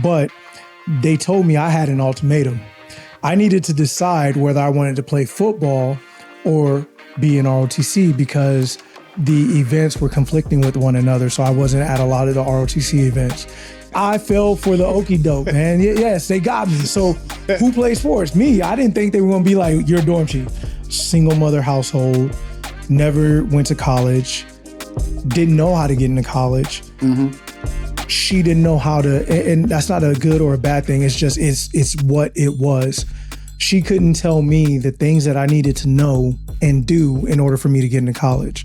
but they told me I had an ultimatum. I needed to decide whether I wanted to play football or be in ROTC because the events were conflicting with one another. So I wasn't at a lot of the ROTC events. I fell for the okie doke, man. Yes, they got me. So who plays sports? Me. I didn't think they were going to be like, you're a dorm chief. Single mother household, never went to college, didn't know how to get into college. She didn't know how to, and that's not a good or a bad thing. It's just, it's what it was. She couldn't tell me the things that I needed to know and do in order for me to get into college.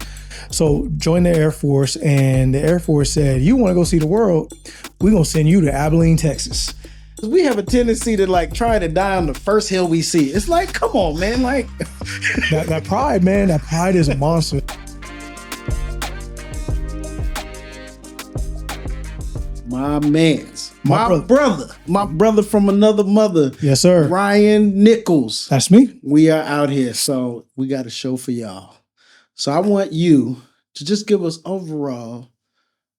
So joined the Air Force, and the Air Force said, you want to go see the world? We're going to send you to Abilene, Texas. We have a tendency to like try to die on the first hill we see. It's like, come on, man. Like that pride, man, that pride is a monster. My man's, my brother from another mother. Yes, sir. Ryan Nichols. That's me. We are out here, so we got a show for y'all. So I want you to just give us overall,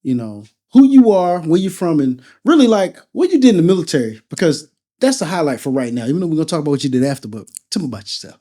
who you are, where you're from, and really like what you did in the military, because that's the highlight for right now. Even though we're gonna talk about what you did after, but tell me about yourself.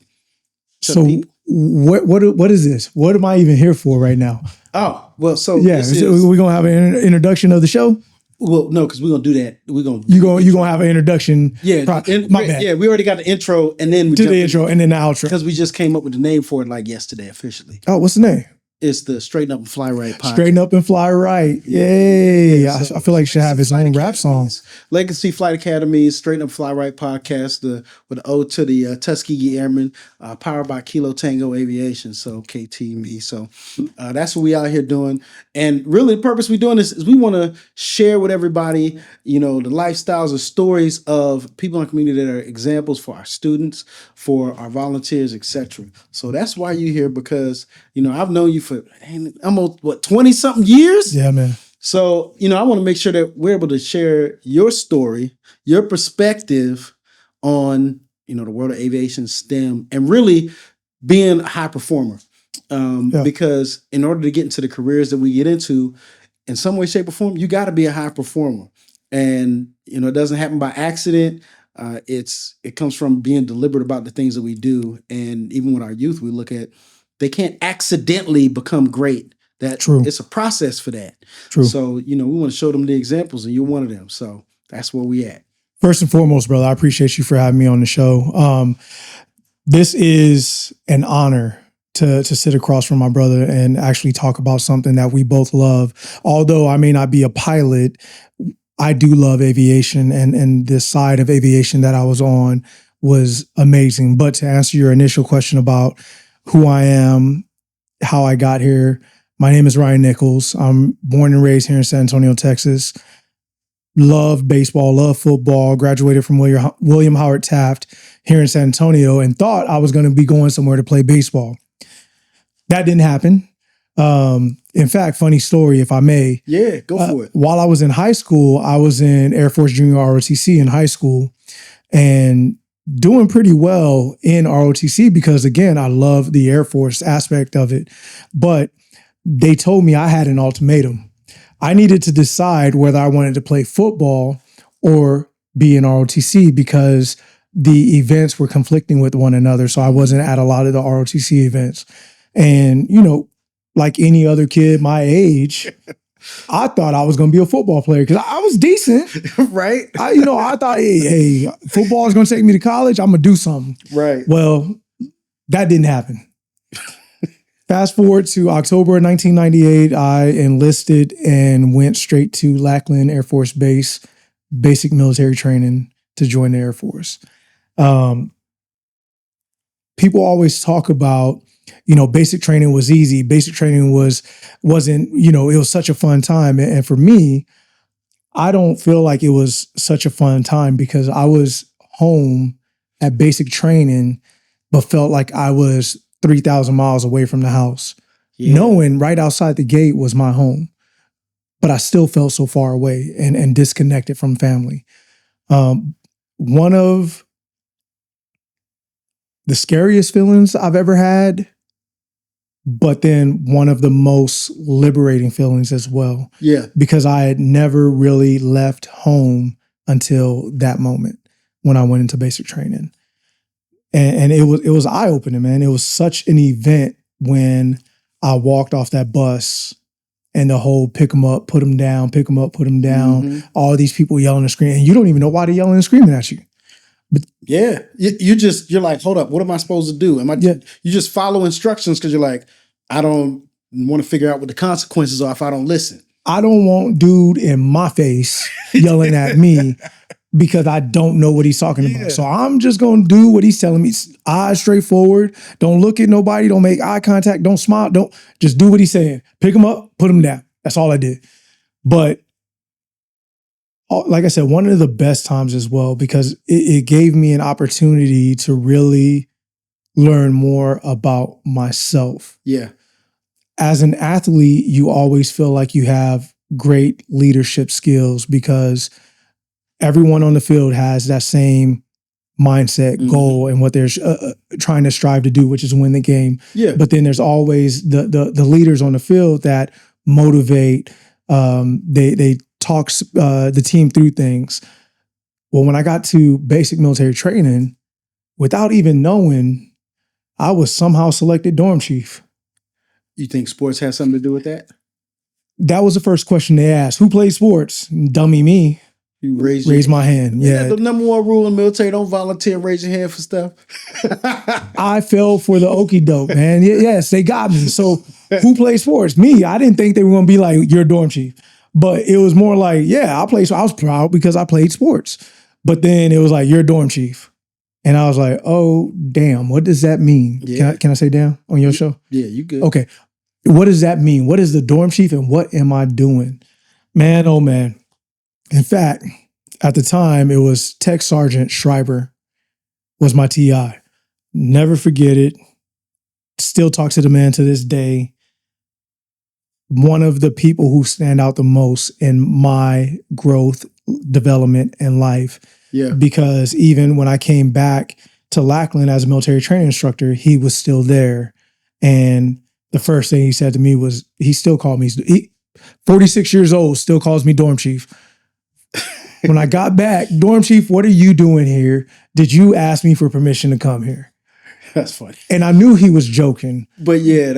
So what is this? What am I even here for right now? Oh, well, so yeah, we're gonna have an introduction of the show. Well, no, because we're gonna do that. You're gonna have an introduction. Yeah, my bad. Yeah, we already got the intro, and then we did the intro and then the outro because we just came up with the name for it like yesterday officially. Oh, what's the name? It's the Straighten Up and Fly Right podcast. Straighten Up and Fly Right. Yay. Yeah, I feel like it should have its own rap songs. Legacy Flight Academy's Straighten Up Fly Right podcast, with an ode to the Tuskegee Airmen, powered by Kilo Tango Aviation. So KT me. So that's what we out here doing. And really the purpose we're doing this is we want to share with everybody, the lifestyles or stories of people in the community that are examples for our students, for our volunteers, etc. So that's why you're here, because, I've known you for almost 20-something years? Yeah, man. So, I want to make sure that we're able to share your story, your perspective on, the world of aviation, STEM, and really being a high performer. Because in order to get into the careers that we get into, in some way, shape, or form, you got to be a high performer. And, it doesn't happen by accident. It comes from being deliberate about the things that we do. And even with our youth, we look at, they can't accidentally become great. True. It's a process for that. True. So, we want to show them the examples, and you're one of them. So that's where we at. First and foremost, brother, I appreciate you for having me on the show. This is an honor to sit across from my brother and actually talk about something that we both love. Although I may not be a pilot, I do love aviation, and this side of aviation that I was on was amazing. But to answer your initial question about who I am, how I got here, my name is Ryan Nichols. I'm born and raised here in San Antonio, Texas. Love baseball, love football, graduated from William Howard Taft here in San Antonio, and thought I was going to be going somewhere to play baseball. That didn't happen. In fact, funny story, if I may. Yeah, go for it. While I was in high school, I was in Air Force Junior ROTC in high school, and doing pretty well in ROTC because, again, I love the Air Force aspect of it. But they told me I had an ultimatum. I needed to decide whether I wanted to play football or be in ROTC because the events were conflicting with one another. So I wasn't at a lot of the ROTC events. And, like any other kid my age, I thought I was going to be a football player because I was decent. Right. I thought, hey, football is going to take me to college. I'm going to do something. Right. Well, that didn't happen. Fast forward to October 1998, I enlisted and went straight to Lackland Air Force Base, basic military training to join the Air Force. People always talk about, basic training was easy. Basic training wasn't, it was such a fun time. And for me, I don't feel like it was such a fun time because I was home at basic training, but felt like I was 3,000 miles away from the house, knowing right outside the gate was my home, but I still felt so far away and disconnected from family. One of the scariest feelings I've ever had, but then one of the most liberating feelings as well. Yeah. Because I had never really left home until that moment when I went into basic training. And it was eye-opening, man. It was such an event when I walked off that bus and the whole pick them up, put them down, pick them up, put them down, all these people yelling and screaming. And you don't even know why they're yelling and screaming at you. But yeah, you're like, hold up, what am I supposed to do? You just follow instructions because you're like, I don't want to figure out what the consequences are if I don't listen. I don't want dude in my face yelling at me because I don't know what he's talking about. So I'm just going to do what he's telling me. Eyes straight forward. Don't look at nobody. Don't make eye contact. Don't smile. Don't just do what he's saying. Pick him up, put him down. That's all I did. But like I said, one of the best times as well, because it gave me an opportunity to really learn more about myself. Yeah. As an athlete, you always feel like you have great leadership skills because everyone on the field has that same mindset, goal, and what they're trying to strive to do, which is win the game. Yeah. But then there's always the leaders on the field that motivate. They talk the team through things. Well, when I got to basic military training, without even knowing, I was somehow selected dorm chief. You think sports has something to do with that? That was the first question they asked. Who plays sports? Dummy me. You raise my hand. Yeah. The number one rule in the military, don't volunteer and raise your hand for stuff. I fell for the okie doke, man. Yes, they got me. So who plays sports? Me. I didn't think they were going to be like, you're dorm chief. But it was more like, yeah, I played. So I was proud because I played sports. But then it was like, you're dorm chief. And I was like, oh, damn, what does that mean? Yeah. Can I say damn on your show? Yeah, you good. Okay. What does that mean? What is the dorm chief and what am I doing? Man, oh man. In fact, at the time, it was Tech Sergeant Schreiber was my TI. Never forget it. Still talk to the man to this day. One of the people who stand out the most in my growth, development, and life. Yeah. Because even when I came back to Lackland as a military training instructor, he was still there. And the first thing he said to me was, he still called me, 46 years old, still calls me dorm chief. When I got back, dorm chief, what are you doing here? Did you ask me for permission to come here? That's funny. And I knew he was joking. But yeah,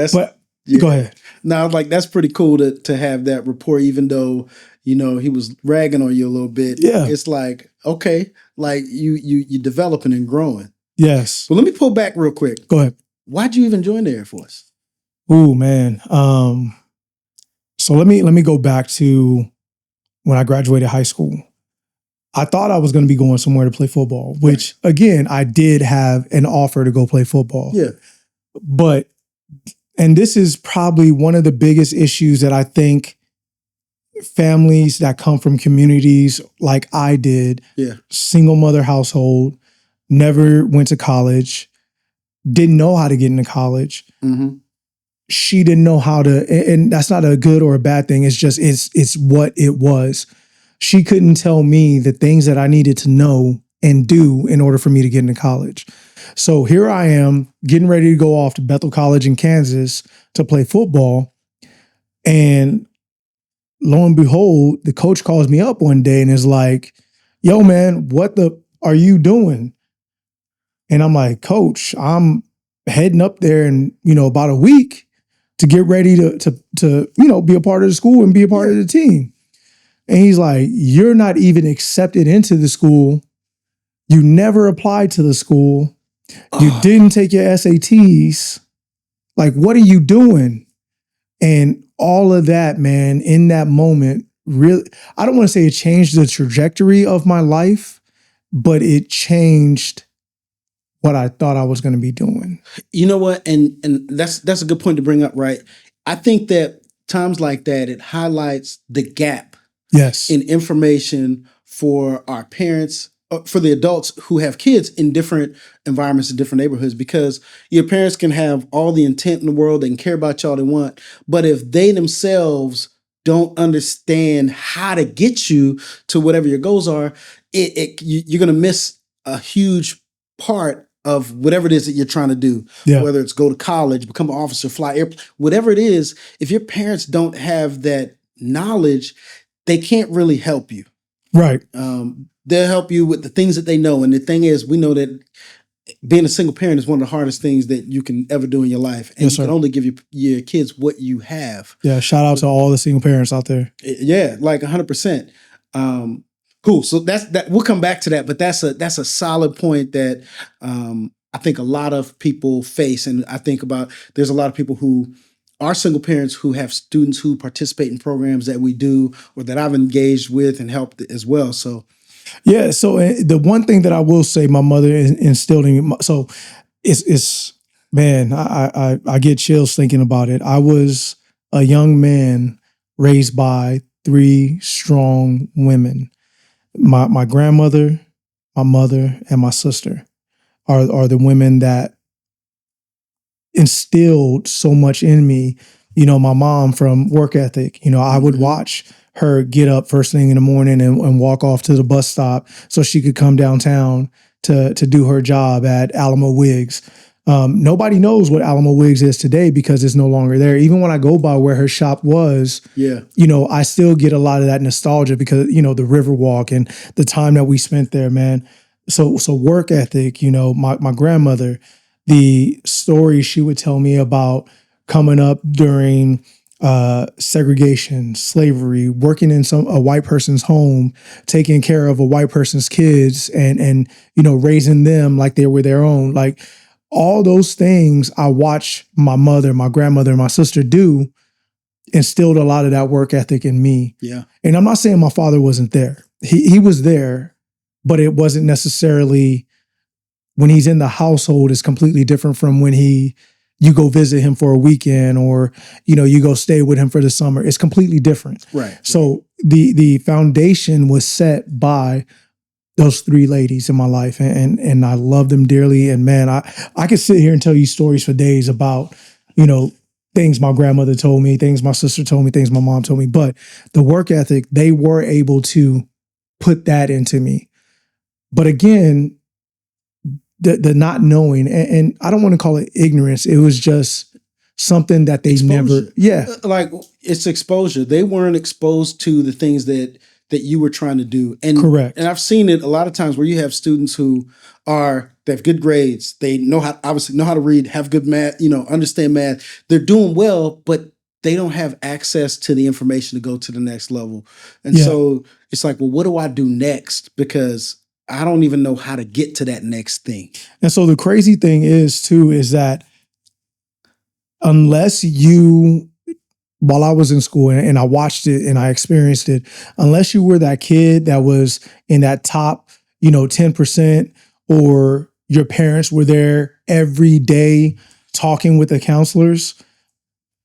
go ahead. Now, like, that's pretty cool to have that rapport, even though, you know, he was ragging on you a little bit. Yeah. It's like, okay, like you developing and growing. Yes. But let me pull back real quick. Go ahead. Why'd you even join the Air Force? Ooh, man. So let me go back to when I graduated high school. I thought I was going to be going somewhere to play football, which again, I did have an offer to go play football. Yeah. And this is probably one of the biggest issues that I think families that come from communities like I did, single mother household, never went to college, didn't know how to get into college. Mm-hmm. She didn't know how to, and that's not a good or a bad thing. It's just, it's what it was. She couldn't tell me the things that I needed to know and do in order for me to get into college. So here I am getting ready to go off to Bethel College in Kansas to play football. And lo and behold, the coach calls me up one day and is like, yo, man, what the are you doing? And I'm like, Coach, I'm heading up there in, about a week to get ready to be a part of the school and be a part of the team. And he's like, you're not even accepted into the school. You never applied to the school. You didn't take your SATs. Like, what are you doing? And all of that, man, in that moment, really, I don't want to say it changed the trajectory of my life, but it changed what I thought I was going to be doing. You know what? And that's a good point to bring up, right? I think that times like that, it highlights the gap in information for our parents, for the adults who have kids in different environments, in different neighborhoods, because your parents can have all the intent in the world, they can care about you all they want, but if they themselves don't understand how to get you to whatever your goals are, you're going to miss a huge part of whatever it is that you're trying to do, whether it's go to college, become an officer, fly airplane, whatever it is. If your parents don't have that knowledge, they can't really help you. Right. They'll help you with the things that they know. And the thing is, we know that being a single parent is one of the hardest things that you can ever do in your life. And Yes, you sir. can only give your kids what you have. Yeah, shout out to all the single parents out there. Yeah, like 100%. Cool. So that we'll come back to that, but that's a solid point that I think a lot of people face. And I think about there's a lot of people who are single parents who have students who participate in programs that we do or that I've engaged with and helped as well. So yeah. So the one thing that I will say, my mother instilled in me. So it's man, I get chills thinking about it. I was a young man raised by 3 strong women. My grandmother, my mother, and my sister are the women that instilled so much in me. You know, my mom from work ethic. You know, I would watch her get up first thing in the morning and walk off to the bus stop so she could come downtown to do her job at Alamo Wigs. Nobody knows what Alamo Wigs is today because it's no longer there. Even when I go by where her shop was, yeah, you know, I still get a lot of that nostalgia because, you know, the Riverwalk and the time that we spent there, man. So work ethic, you know, my grandmother, the stories she would tell me about coming up during segregation, slavery, working in a white person's home, taking care of a white person's kids and you know, raising them like they were their own. Like all those things I watched my mother, my grandmother, and my sister do instilled a lot of that work ethic in me. Yeah. And I'm not saying my father wasn't there. He was there, but it wasn't necessarily when he's in the household is completely different from when you go visit him for a weekend or, you know, you go stay with him for the summer. It's completely different. Right. So the foundation was set by those 3 ladies in my life and I love them dearly. And man, I could sit here and tell you stories for days about, you know, things my grandmother told me, things my sister told me, things my mom told me, but the work ethic, they were able to put that into me. But again, the not knowing, and I don't want to call it ignorance. It was just something that they never, like it's exposure. They weren't exposed to the things that you were trying to do. And correct. And I've seen it a lot of times where you have students who they have good grades. They obviously know how to read, have good math, you know, understand math. They're doing well, but they don't have access to the information to go to the next level. And so it's like, well, what do I do next? Because I don't even know how to get to that next thing. And so the crazy thing is that unless while I was in school and I watched it and I experienced it, unless you were that kid that was in that top, you know, 10%, or your parents were there every day talking with the counselors,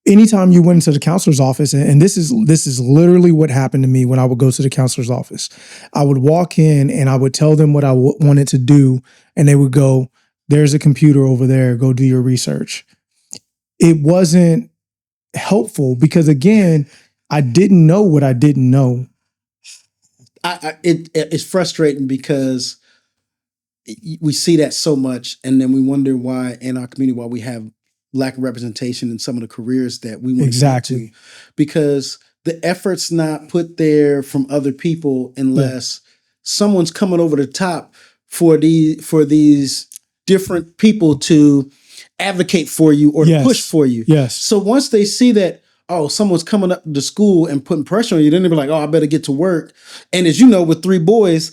anytime you went into the counselor's office, and this is literally what happened to me when I would go to the counselor's office. I would walk in and I would tell them what I wanted to do, and they would go, "There's a computer over there. Go do your research." It wasn't helpful because, again, I didn't know what I didn't know. It's frustrating because we see that so much, and then we wonder why in our community why we have lack of representation in some of the careers that we want to get to, because the effort's not put there from other people unless someone's coming over the top for these different people to advocate for you or to push for you. Yes. So once they see that, oh, someone's coming up to school and putting pressure on you, then they'll be like, oh, I better get to work. And as you know, with 3 boys,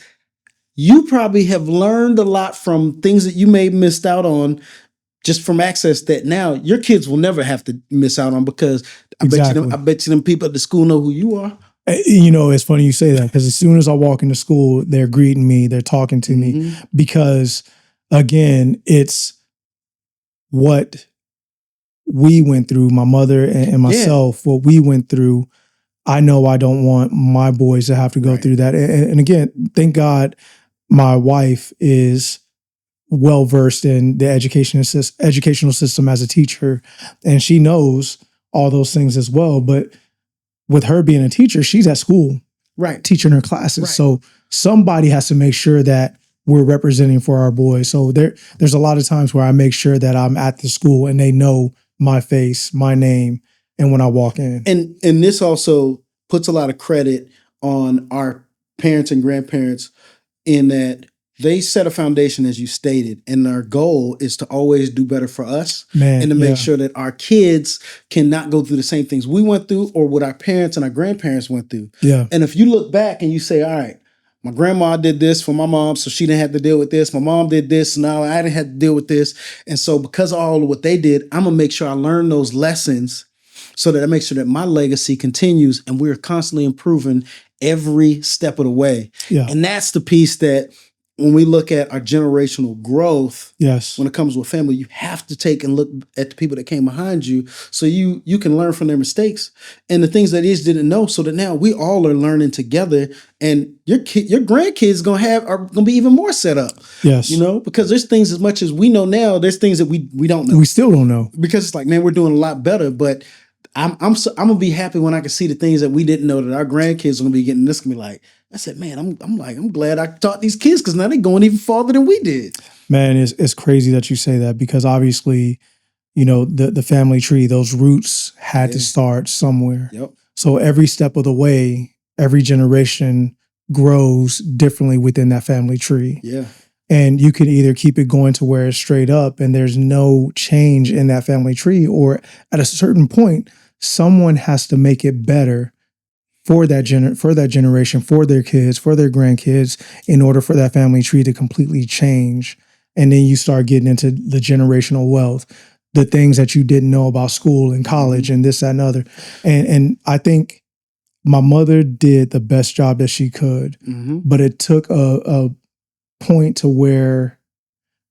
you probably have learned a lot from things that you may have missed out on just from access that now your kids will never have to miss out on, because I bet you them people at the school know who you are. You know, it's funny you say that, because as soon as I walk into school, they're greeting me, they're talking to me, because again, it's what we went through, my mother and myself, what we went through. I know I don't want my boys to have to go through that. And again, thank God my wife is well-versed in the educational system as a teacher, and she knows all those things as well. But with her being a teacher, she's at school, teaching her classes. So somebody has to make sure that we're representing for our boys. So there's a lot of times where I make sure that I'm at the school and they know my face, my name, and when I walk in. And this also puts a lot of credit on our parents and grandparents in that they set a foundation, as you stated, and our goal is to always do better for us Man, and to make sure that our kids cannot go through the same things we went through or what our parents and our grandparents went through. Yeah. And if you look back and you say, all right, my grandma did this for my mom, so she didn't have to deal with this. My mom did this, so now I didn't have to deal with this. And so because of all of what they did, I'm going to make sure I learn those lessons so that I make sure that my legacy continues and we're constantly improving every step of the way. Yeah. And that's the piece that when we look at our generational growth, Yes. when it comes with family, you have to take and look at the people that came behind you so you can learn from their mistakes and the things that each didn't know so that now we all are learning together and your grandkids are gonna be even more set up. Yes. You know, because there's things as much as we know now, there's things that we don't know. We still don't know. Because it's like, man, we're doing a lot better, but I'm gonna be happy when I can see the things that we didn't know that our grandkids are gonna be getting. This gonna be like, I said, man, I'm glad I taught these kids because now they're going even farther than we did. Man, it's crazy that you say that because obviously, you know, the family tree, those roots had to start somewhere. Yep. So every step of the way, every generation grows differently within that family tree. Yeah. And you can either keep it going to where it's straight up and there's no change in that family tree, or at a certain point, someone has to make it better for that generation, for their kids, for their grandkids, in order for that family tree to completely change. And then you start getting into the generational wealth, the things that you didn't know about school and college and this, that, and other. And I think my mother did the best job that she could, but it took a point to where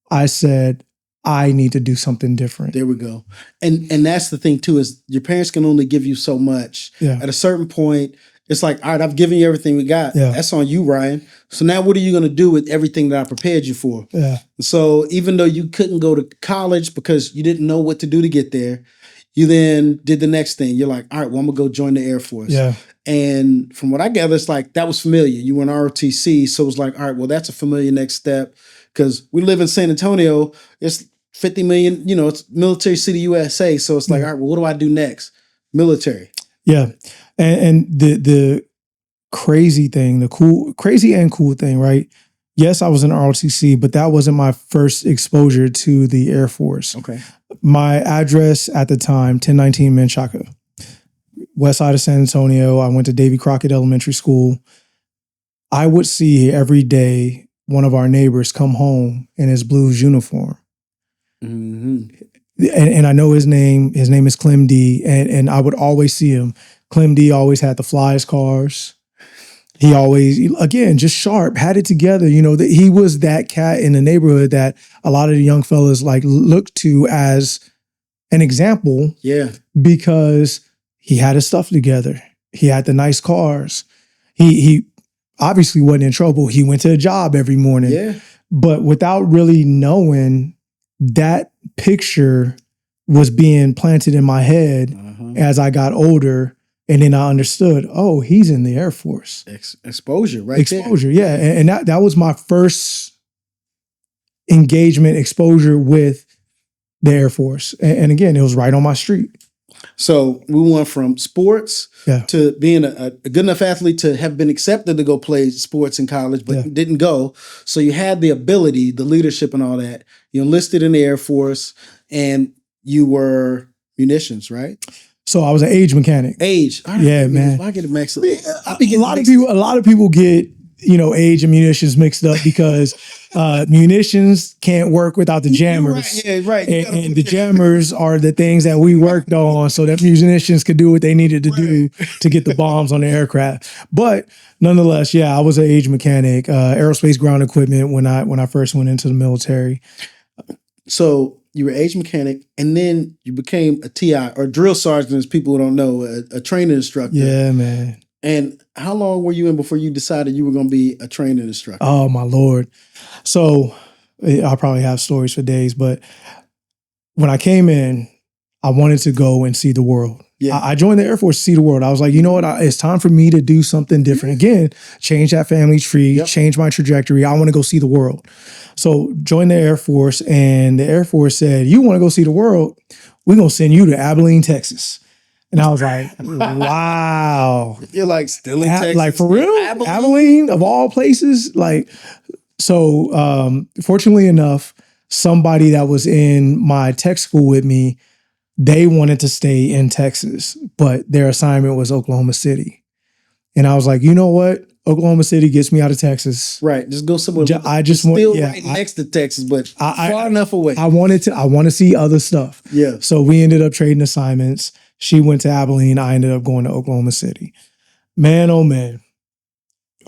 I said, I need to do something different. There we go. And that's the thing too, is your parents can only give you so much. Yeah. At a certain point, it's like, all right, I've given you everything we got. Yeah. That's on you, Ryan. So now what are you going to do with everything that I prepared you for? Yeah. So even though you couldn't go to college because you didn't know what to do to get there, you then did the next thing. You're like, all right, well, I'm going to go join the Air Force. Yeah. And from what I gather, it's like that was familiar. You were in ROTC. So it was like, all right, well, that's a familiar next step because we live in San Antonio. It's 50 million, you know, it's military city USA. So it's like, all right, well, what do I do next? Military. Yeah. And the crazy thing, the crazy and cool thing, right? Yes, I was in ROTC, but that wasn't my first exposure to the Air Force. Okay. My address at the time, 1019 Menchaca, west side of San Antonio. I went to Davy Crockett Elementary School. I would see every day one of our neighbors come home in his Blues uniform. And I know his name. His name is Clem D. And I would always see him. Clem D always had the flyest cars. He always, again, just sharp, had it together. You know, that he was that cat in the neighborhood that a lot of the young fellas like looked to as an example. Yeah. Because he had his stuff together. He had the nice cars. He obviously wasn't in trouble. He went to a job every morning. Yeah. But without really knowing, that picture was being planted in my head as I got older. And then I understood, oh, he's in the Air Force. Exposure, right? Exposure, yeah. And that was my first engagement, exposure with the Air Force. And again, it was right on my street. So we went from sports to being a good enough athlete to have been accepted to go play sports in college, but didn't go. So you had the ability, the leadership and all that. You enlisted in the Air Force and you were munitions, right? So I was an age mechanic. Yeah, man. I get it mixed up. A lot of people get, you know, age and munitions mixed up because munitions can't work without the jammers. Right. And the jammers are the things that we worked on so that munitions could do what they needed to do to get the bombs on the aircraft. But nonetheless, yeah, I was an age mechanic, aerospace ground equipment when I first went into the military. So you were age mechanic, and then you became a TI or drill sergeant, as people don't know, a training instructor. Yeah, man. And how long were you in before you decided you were going to be a training instructor? Oh, my Lord. So I'll probably have stories for days, but when I came in, I wanted to go and see the world. Yeah. I joined the Air Force to see the world. I was like, you know what? It's time for me to do something different. Again, change that family tree, change my trajectory. I want to go see the world. So joined the Air Force, and the Air Force said, you want to go see the world? We're going to send you to Abilene, Texas. And I was like, wow. You're like still in Texas. Like for real? Abilene of all places? Like, so fortunately enough, somebody that was in my tech school with me, they wanted to stay in Texas, but their assignment was Oklahoma City. And I was like, you know what? Oklahoma City gets me out of Texas. Right. Just go somewhere. I just want, still right next to Texas, but far enough away. I want to see other stuff. Yeah. So we ended up trading assignments. She went to Abilene. I ended up going to Oklahoma City. Man, oh man.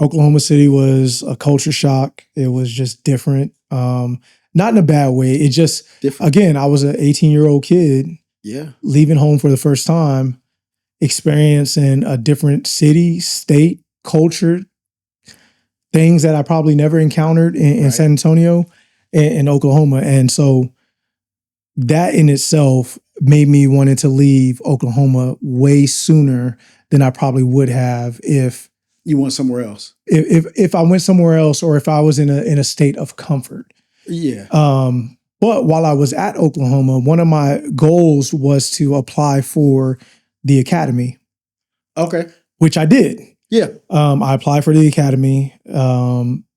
Oklahoma City was a culture shock. It was just different. Not in a bad way. It just, again, I was an 18-year-old kid. Yeah. Leaving home for the first time, experiencing a different city, state, culture, things that I probably never encountered in San Antonio and Oklahoma. And so that in itself made me wanting to leave Oklahoma way sooner than I probably would have if you went somewhere else. If I went somewhere else, or if I was in a state of comfort. Yeah. But while I was at Oklahoma, one of my goals was to apply for the academy. Okay. Which I did. Yeah. I applied for the academy.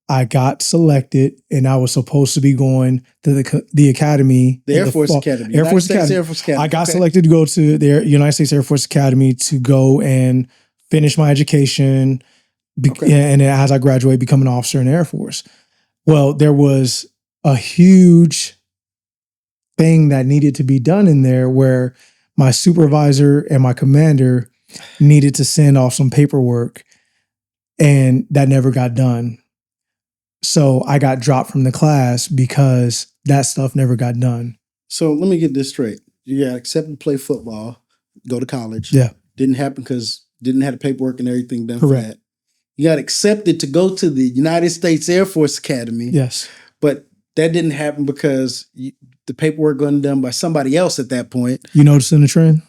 I got selected, and I was supposed to be going to the academy. The Air Force Academy. Air Force Academy. I got selected to go to the United States Air Force Academy to go and finish my education. And as I graduate, become an officer in the Air Force. Well, there was a huge thing that needed to be done in there where my supervisor and my commander needed to send off some paperwork, and that never got done. So I got dropped from the class because that stuff never got done. So let me get this straight. You got accepted to play football, go to college. Yeah. Didn't happen because didn't have the paperwork and everything done. Correct. For that. You got accepted to go to the United States Air Force Academy. Yes. But that didn't happen because the paperwork wasn't done by somebody else at that point. You noticing the trend?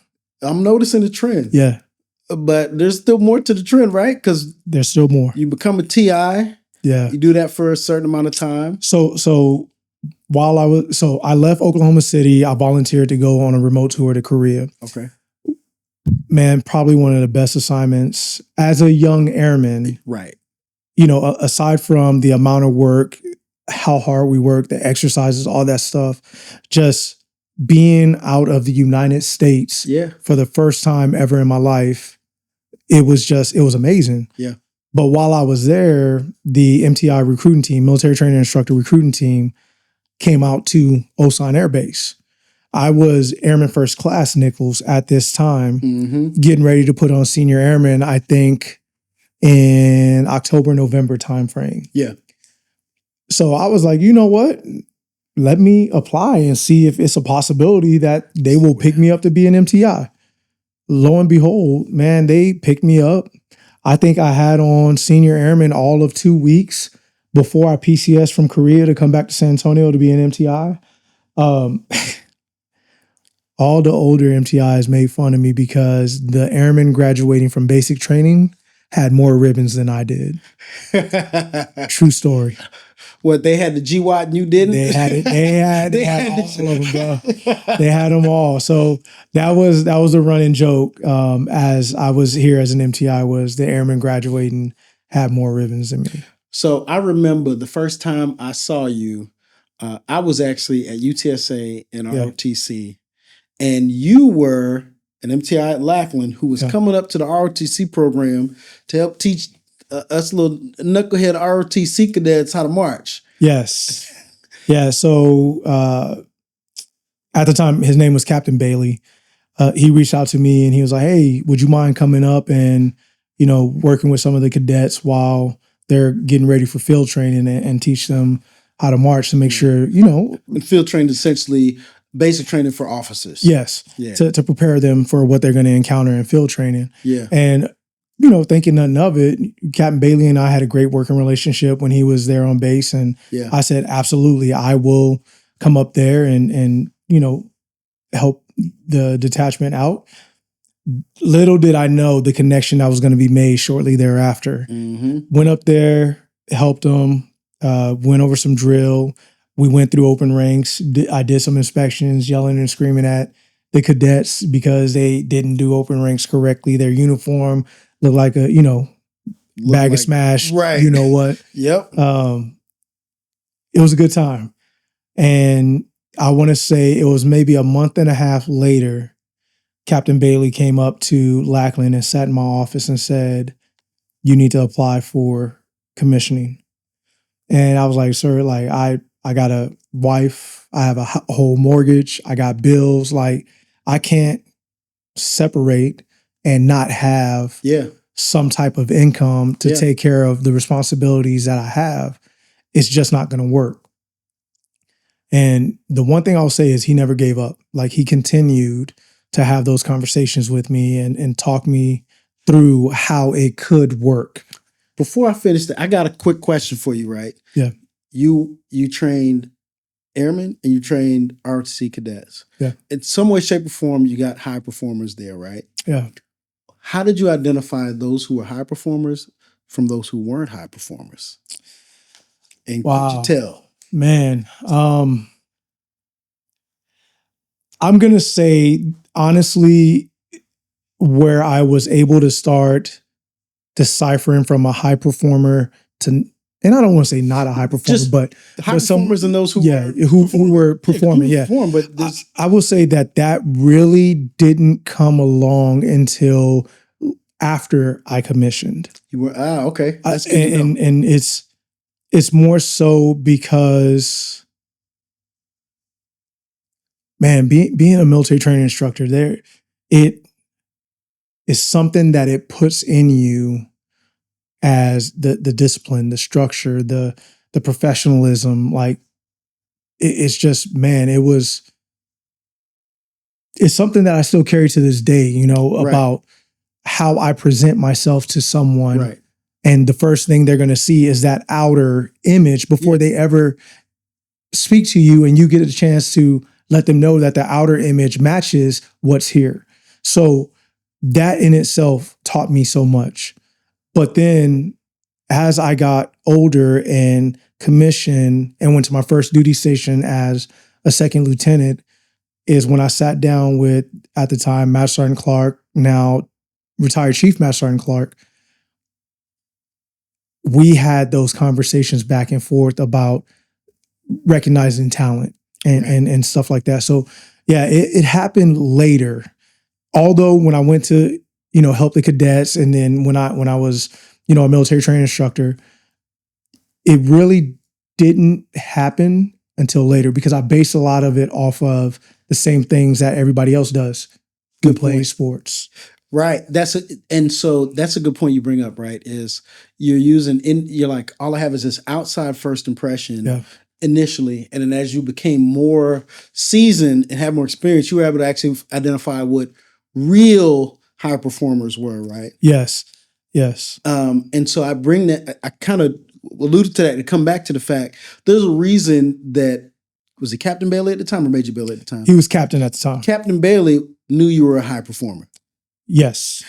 I'm noticing the trend. Yeah. But there's still more to the trend, right? Because there's still more. You become a TI. Yeah. You do that for a certain amount of time. So while I left Oklahoma City, I volunteered to go on a remote tour to Korea. Okay. Man, probably one of the best assignments as a young airman. Right. You know, aside from the amount of work, how hard we work, the exercises, all that stuff, just being out of the United States for the first time ever in my life, it was amazing. Yeah. But while I was there, the MTI recruiting team, Military Training Instructor recruiting team, came out to Osan Air Base. I was Airman First Class Nichols at this time, getting ready to put on Senior Airman, I think, in October, November timeframe. Yeah. So I was like, you know what? Let me apply and see if it's a possibility that they will pick me up to be an MTI. Lo and behold, man, they picked me up. I think I had on Senior Airman all of 2 weeks before I PCS from Korea to come back to San Antonio to be an MTI. All the older MTIs made fun of me because the airmen graduating from basic training had more ribbons than I did. True story. What, they had the GWAT and you didn't? They had it. They had all of them, bro. They had them all. So that was a running joke. As I was here as an MTI, was the airmen graduating had more ribbons than me. So I remember the first time I saw you, I was actually at UTSA and ROTC, and you were an MTI at Lackland who was coming up to the ROTC program to help teach us little knucklehead ROTC cadets how to march. Yes. Yeah. So at the time, his name was Captain Bailey. He reached out to me and he was like, hey, would you mind coming up and, you know, working with some of the cadets while they're getting ready for field training and teach them how to march to make sure, you know. And field training is essentially basic training for officers. Yes. Yeah. To prepare them for what they're going to encounter in field training. Yeah. And, you know, thinking nothing of it, Captain Bailey and I had a great working relationship when he was there on base. And I said, absolutely, I will come up there and you know, help the detachment out. Little did I know the connection that was going to be made shortly thereafter. Went up there, helped them, went over some drill. We went through open ranks. I did some inspections, yelling and screaming at the cadets because they didn't do open ranks correctly. Their uniform looked like a, bag of smash. right. You know what? Yep. It was a good time. And I want to say it was maybe a month and a half later, Captain Bailey came up to Lackland and sat in my office and said, "You need to apply for commissioning." And I was like, "Sir, like I got a wife, I have a whole mortgage, I got bills. Like I can't separate and not have some type of income to take care of the responsibilities that I have. It's just not going to work." And the one thing I'll say is he never gave up. Like he continued to have those conversations with me and talk me through how it could work. Before I finish that, I got a quick question for you, right? Yeah. You trained airmen and you trained ROTC cadets. Yeah. In some way, shape, or form, you got high performers there, right? Yeah. How did you identify those who were high performers from those who weren't high performers? And could you tell? Man, I'm going to say, honestly, where I was able to start deciphering from a high performer to, and I don't want to say not a high performer, but high performers and those who were performing. But I will say that really didn't come along until after I commissioned. You were okay. That's good to know. And it's more so because, man, being a military training instructor, it is something that it puts in you as the discipline, the structure, the professionalism. Like it's just, man, it's something that I still carry to this day, about how I present myself to someone. Right. And the first thing they're going to see is that outer image before they ever speak to you, and you get a chance to let them know that the outer image matches what's here. So that in itself taught me so much. But then as I got older and commissioned and went to my first duty station as a second lieutenant is when I sat down with, at the time, Master Sergeant Clark, now retired Chief Master Sergeant Clark. We had those conversations back and forth about recognizing talent and stuff like that. So yeah, it happened later. Although when I went to, help the cadets, and then when I was, a military training instructor, it really didn't happen until later because I based a lot of it off of the same things that everybody else does. Good playing sports. Right. So that's a good point you bring up, right? Is you're like, all I have is this outside first impression initially. And then as you became more seasoned and had more experience, you were able to actually identify what real high performers were, right? Yes. And so I bring that, I kind of alluded to that to come back to the fact there's a reason that, was he Captain Bailey at the time or Major Bailey at the time? He was captain at the time. Captain Bailey knew you were a high performer. Yes.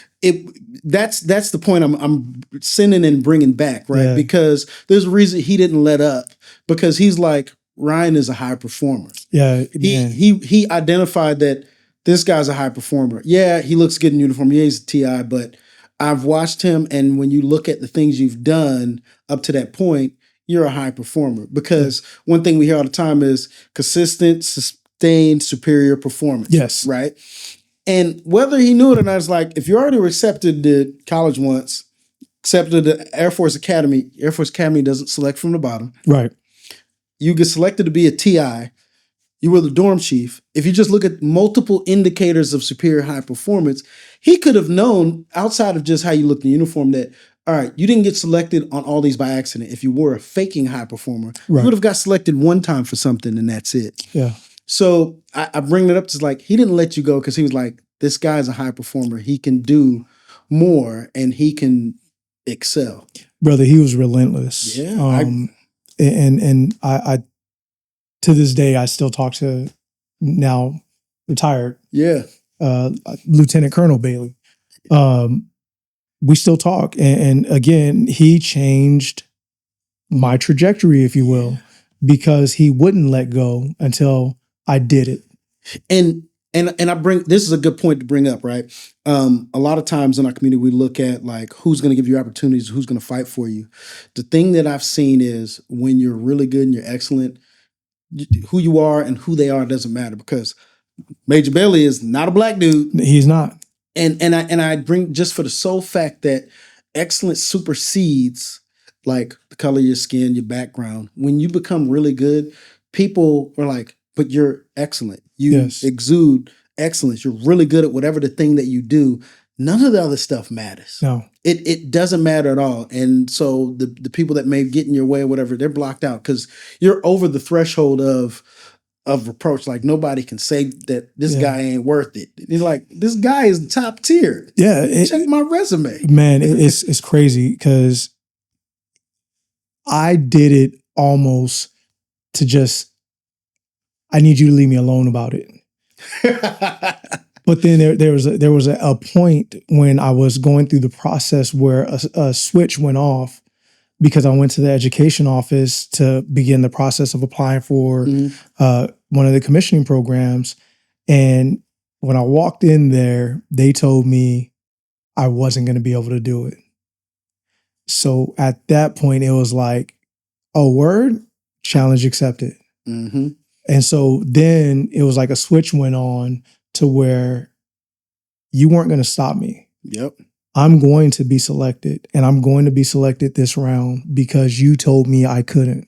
That's the point I'm sending and bringing back, right? Yeah. Because there's a reason he didn't let up, because he's like, Ryan is a high performer. Yeah. He identified that this guy's a high performer. Yeah, he looks good in uniform. Yeah, he's a TI, but I've watched him, and when you look at the things you've done up to that point, you're a high performer. Because one thing we hear all the time is consistent, sustained, superior performance. Yes. Right? And whether he knew it or not, it's like, if you already were accepted to college once, accepted to Air Force Academy doesn't select from the bottom. Right. You get selected to be a TI. You were the dorm chief. If you just look at multiple indicators of superior high performance, he could have known, outside of just how you looked in uniform, that, all right, you didn't get selected on all these by accident. If you were a faking high performer, you would have got selected one time for something and that's it. Yeah. So I bring it up to, like, he didn't let you go because he was like, this guy's a high performer. He can do more and he can excel. Brother, he was relentless. Yeah. And I to this day, I still talk to now retired Lieutenant Colonel Bailey. We still talk. And again, he changed my trajectory, if you will, because he wouldn't let go until I did it. And And I bring, this is a good point to bring up, right? A lot of times in our community, we look at like who's going to give you opportunities, who's going to fight for you. The thing that I've seen is when you're really good and you're excellent, who you are and who they are doesn't matter, because Major Bailey is not a black dude. He's not. And I bring, just for the sole fact that excellence supersedes like the color of your skin, your background. When you become really good, people are like, but you're excellent. You exude excellence. You're really good at whatever the thing that you do. None of the other stuff matters. No. It doesn't matter at all. And so the people that may get in your way or whatever, they're blocked out because you're over the threshold of reproach. Like nobody can say that this guy ain't worth it. You're like, this guy is top tier. Yeah. Check my resume. Man, it's crazy because I did it almost to just, I need you to leave me alone about it. But then there was a point when I was going through the process where a switch went off because I went to the education office to begin the process of applying for one of the commissioning programs. And when I walked in there, they told me I wasn't going to be able to do it. So at that point, it was like, oh, word, challenge accepted. Mm-hmm. And so then it was like a switch went on to where you weren't going to stop me. Yep. I'm going to be selected, and I'm going to be selected this round because you told me I couldn't.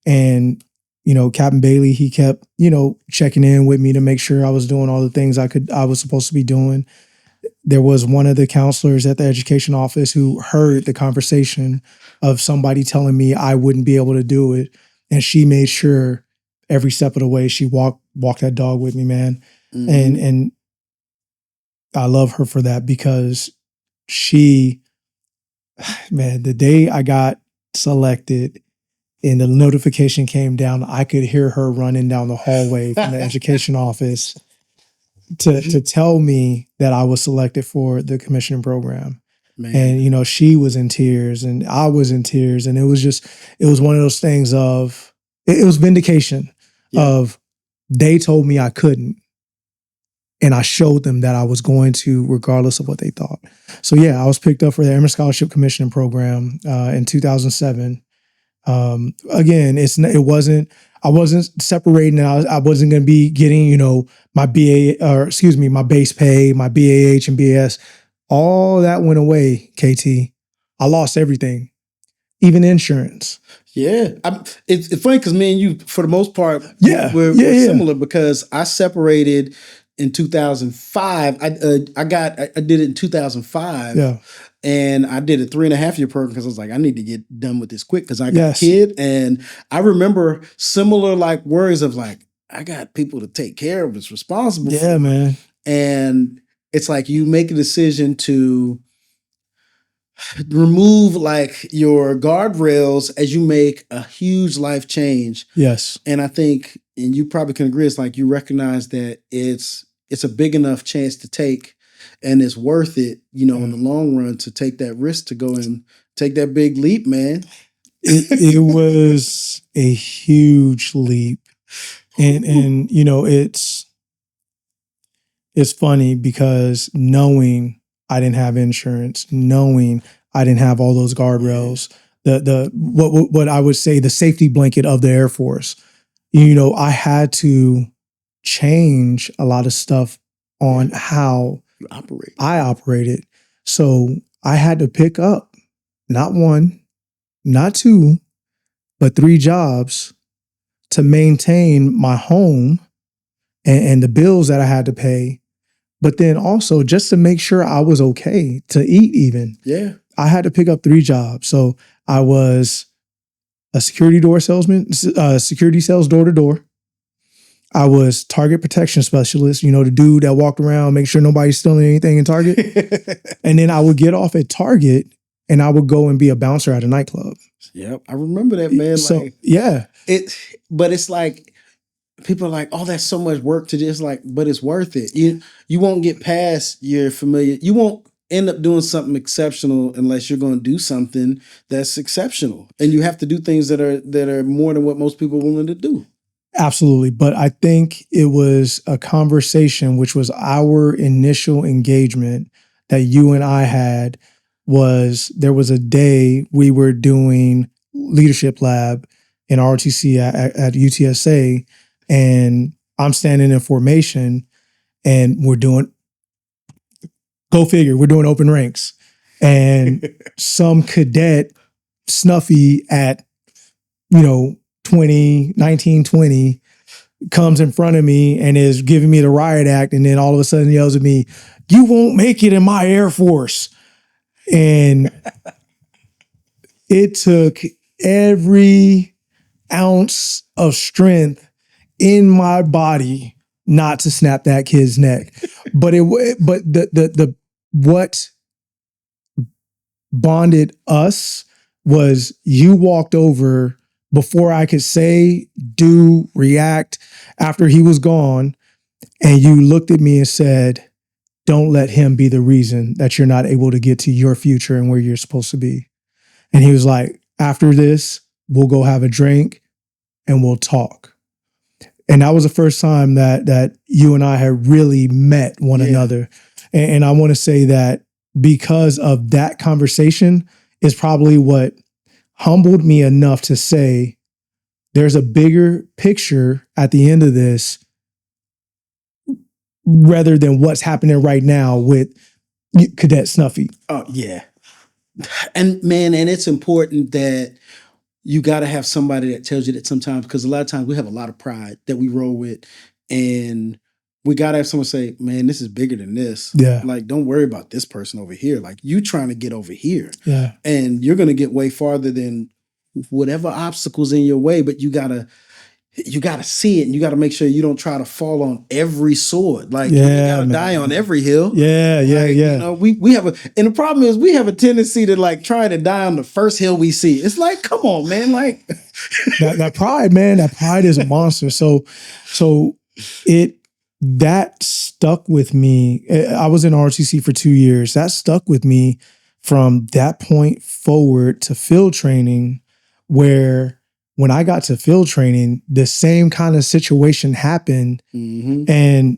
And, you know, Captain Bailey, he kept, you know, checking in with me to make sure I was doing all the things I was supposed to be doing. There was one of the counselors at the education office who heard the conversation of somebody telling me I wouldn't be able to do it. And she made sure every step of the way she walked that dog with me, man. Mm-hmm. And I love her for that because she, man, the day I got selected and the notification came down, I could hear her running down the hallway from the education office to tell me that I was selected for the commissioning program. Man. And, you know, she was in tears and I was in tears. And it was one of those things of, it was vindication of they told me I couldn't. And I showed them that I was going to, regardless of what they thought. So yeah, I was picked up for the Airman Scholarship Commissioning Program in 2007. Again, I wasn't separating. I wasn't going to be getting, you know, my my base pay, my BAH and BAS. All that went away, KT. I lost everything, even insurance. Yeah. It's funny because me and you, for the most part, we're similar because I separated in 2005. I did it in 2005. Yeah. And I did a 3.5 year program because I was like, I need to get done with this quick because I got a kid. And I remember similar like worries of like, I got people to take care of, it's responsible for. Yeah, man. And it's like you make a decision to remove like your guardrails as you make a huge life change. Yes. And I think, and you probably can agree, it's like you recognize that it's a big enough chance to take and it's worth it, you know, in the long run to take that risk to go and take that big leap, man. It was a huge leap. And you know, it's funny because knowing I didn't have insurance, knowing I didn't have all those guardrails, what I would say the safety blanket of the Air Force, you know, I had to change a lot of stuff on how I operated. So I had to pick up not one, not two, but 3 jobs to maintain my home and the bills that I had to pay. But then also just to make sure I was okay to eat even. Yeah. I had to pick up 3 jobs. So I was a security door salesman, security sales door to door. I was target protection specialist, you know, the dude that walked around, make sure nobody's stealing anything in Target. And then I would get off at Target and I would go and be a bouncer at a nightclub. Yep. I remember that, man. So, like, yeah. But it's like, people are like, oh, that's so much work to do. It's like, but it's worth it. You won't get past your familiar. You won't end up doing something exceptional unless you're going to do something that's exceptional. And you have to do things that are more than what most people are willing to do. Absolutely. But I think it was a conversation, which was our initial engagement that you and I had. There was a day we were doing leadership lab in ROTC at UTSA, and I'm standing in formation, and we're doing, go figure, we're doing open ranks. And some cadet, Snuffy at, 19, 20, comes in front of me and is giving me the riot act, and then all of a sudden yells at me, "You won't make it in my Air Force." And it took every ounce of strength in my body not to snap that kid's neck. But what bonded us was you walked over before I could say, do, react, after he was gone, and you looked at me and said, "Don't let him be the reason that you're not able to get to your future and where you're supposed to be." And he was like, "After this, we'll go have a drink and we'll talk." And that was the first time that you and I had really met one another. And I want to say that because of that conversation is probably what humbled me enough to say, there's a bigger picture at the end of this rather than what's happening right now with Cadet Snuffy. Oh, yeah. And man, and it's important that you got to have somebody that tells you that sometimes, because a lot of times we have a lot of pride that we roll with, and we got to have someone say, "Man, this is bigger than this. Yeah. Like, don't worry about this person over here. Like, you trying to get over here. Yeah. And you're going to get way farther than whatever obstacles in your way, but you got to see it, and you got to make sure you don't try to fall on every sword. Like, you got to die on every hill." Yeah. We have and the problem is we have a tendency to like try to die on the first hill we see. It's like, come on, man. Like that pride, man, that pride is a monster. So that stuck with me. I was in ROTC for 2 years. That stuck with me from that point forward to field training, where when I got to field training, the same kind of situation happened. Mm-hmm. And,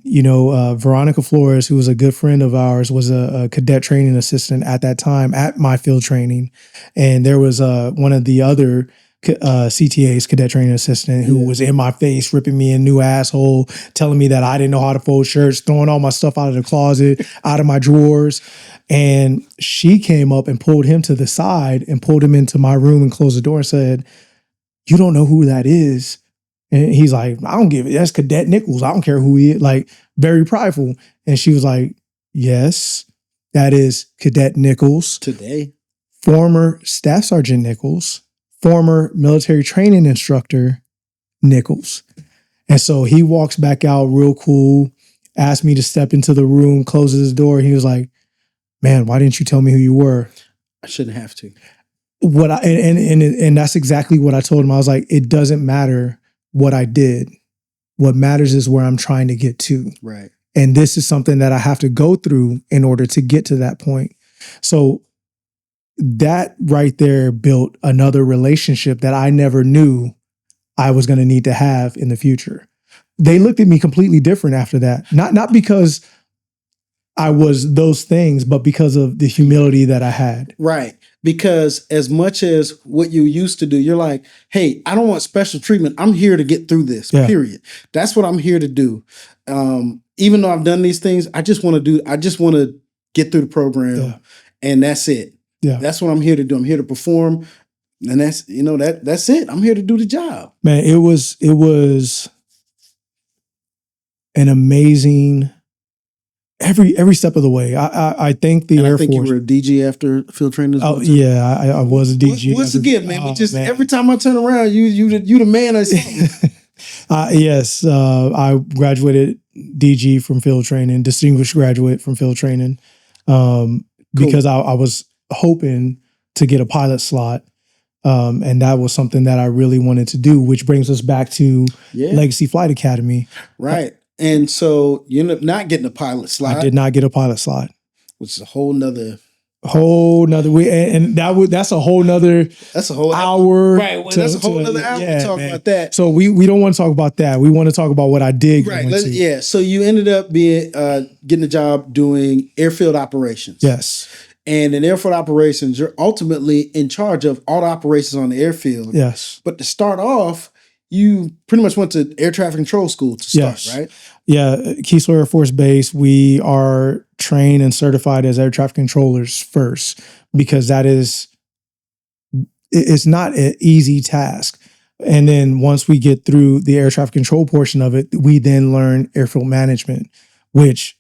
Veronica Flores, who was a good friend of ours, was a cadet training assistant at that time at my field training. And there was one of the other CTA's, cadet training assistant, who was in my face, ripping me a new asshole, telling me that I didn't know how to fold shirts, throwing all my stuff out of the closet, out of my drawers. And she came up and pulled him to the side and pulled him into my room and closed the door and said, "You don't know who that is?" And he's like, "I don't give it. That's Cadet Nichols. I don't care who he is." Like, very prideful. And she was like, "Yes, that is Cadet Nichols. Today. Former Staff Sergeant Nichols, former military training instructor Nichols." And so he walks back out real cool, asked me to step into the room, closes his door. He was like, "Man, why didn't you tell me who you were?" I shouldn't have to. And that's exactly what I told him. I was like, it doesn't matter what I did. What matters is where I'm trying to get to. Right. And this is something that I have to go through in order to get to that point. So that right there built another relationship that I never knew I was going to need to have in the future. They looked at me completely different after that. Not because I was those things, but because of the humility that I had. Right. Because as much as what you used to do, you're like, "Hey, I don't want special treatment. I'm here to get through this, period. That's what I'm here to do. Even though I've done these things, I just want to get through the program, and that's it. Yeah. That's what I'm here to do. I'm here to perform. And that's it. I'm here to do the job." Man, it was an amazing every step of the way. I thank the Air Force. I think you were a DG after field training as well. Oh, yeah, I was a DG. Once again, man, every time I turn around, you the man I see. Yes, I graduated DG from field training, distinguished graduate from field training, because I was hoping to get a pilot slot. And that was something that I really wanted to do, which brings us back to Legacy Flight Academy. Right. And so you ended up not getting a pilot slot. I did not get a pilot slot. Which is a whole nother Whole nother and that's a whole nother hour. Right. Well, that's a whole nother hour to talk about that. So we don't want to talk about that. We want to talk about what I did. Right. Yeah. So you ended up getting a job doing airfield operations. Yes. And in airfield operations, you're ultimately in charge of all the operations on the airfield. Yes. But to start off, you pretty much went to air traffic control school to start, right? Yeah. Keesler Air Force Base, we are trained and certified as air traffic controllers first, because it's not an easy task. And then once we get through the air traffic control portion of it, we then learn airfield management, which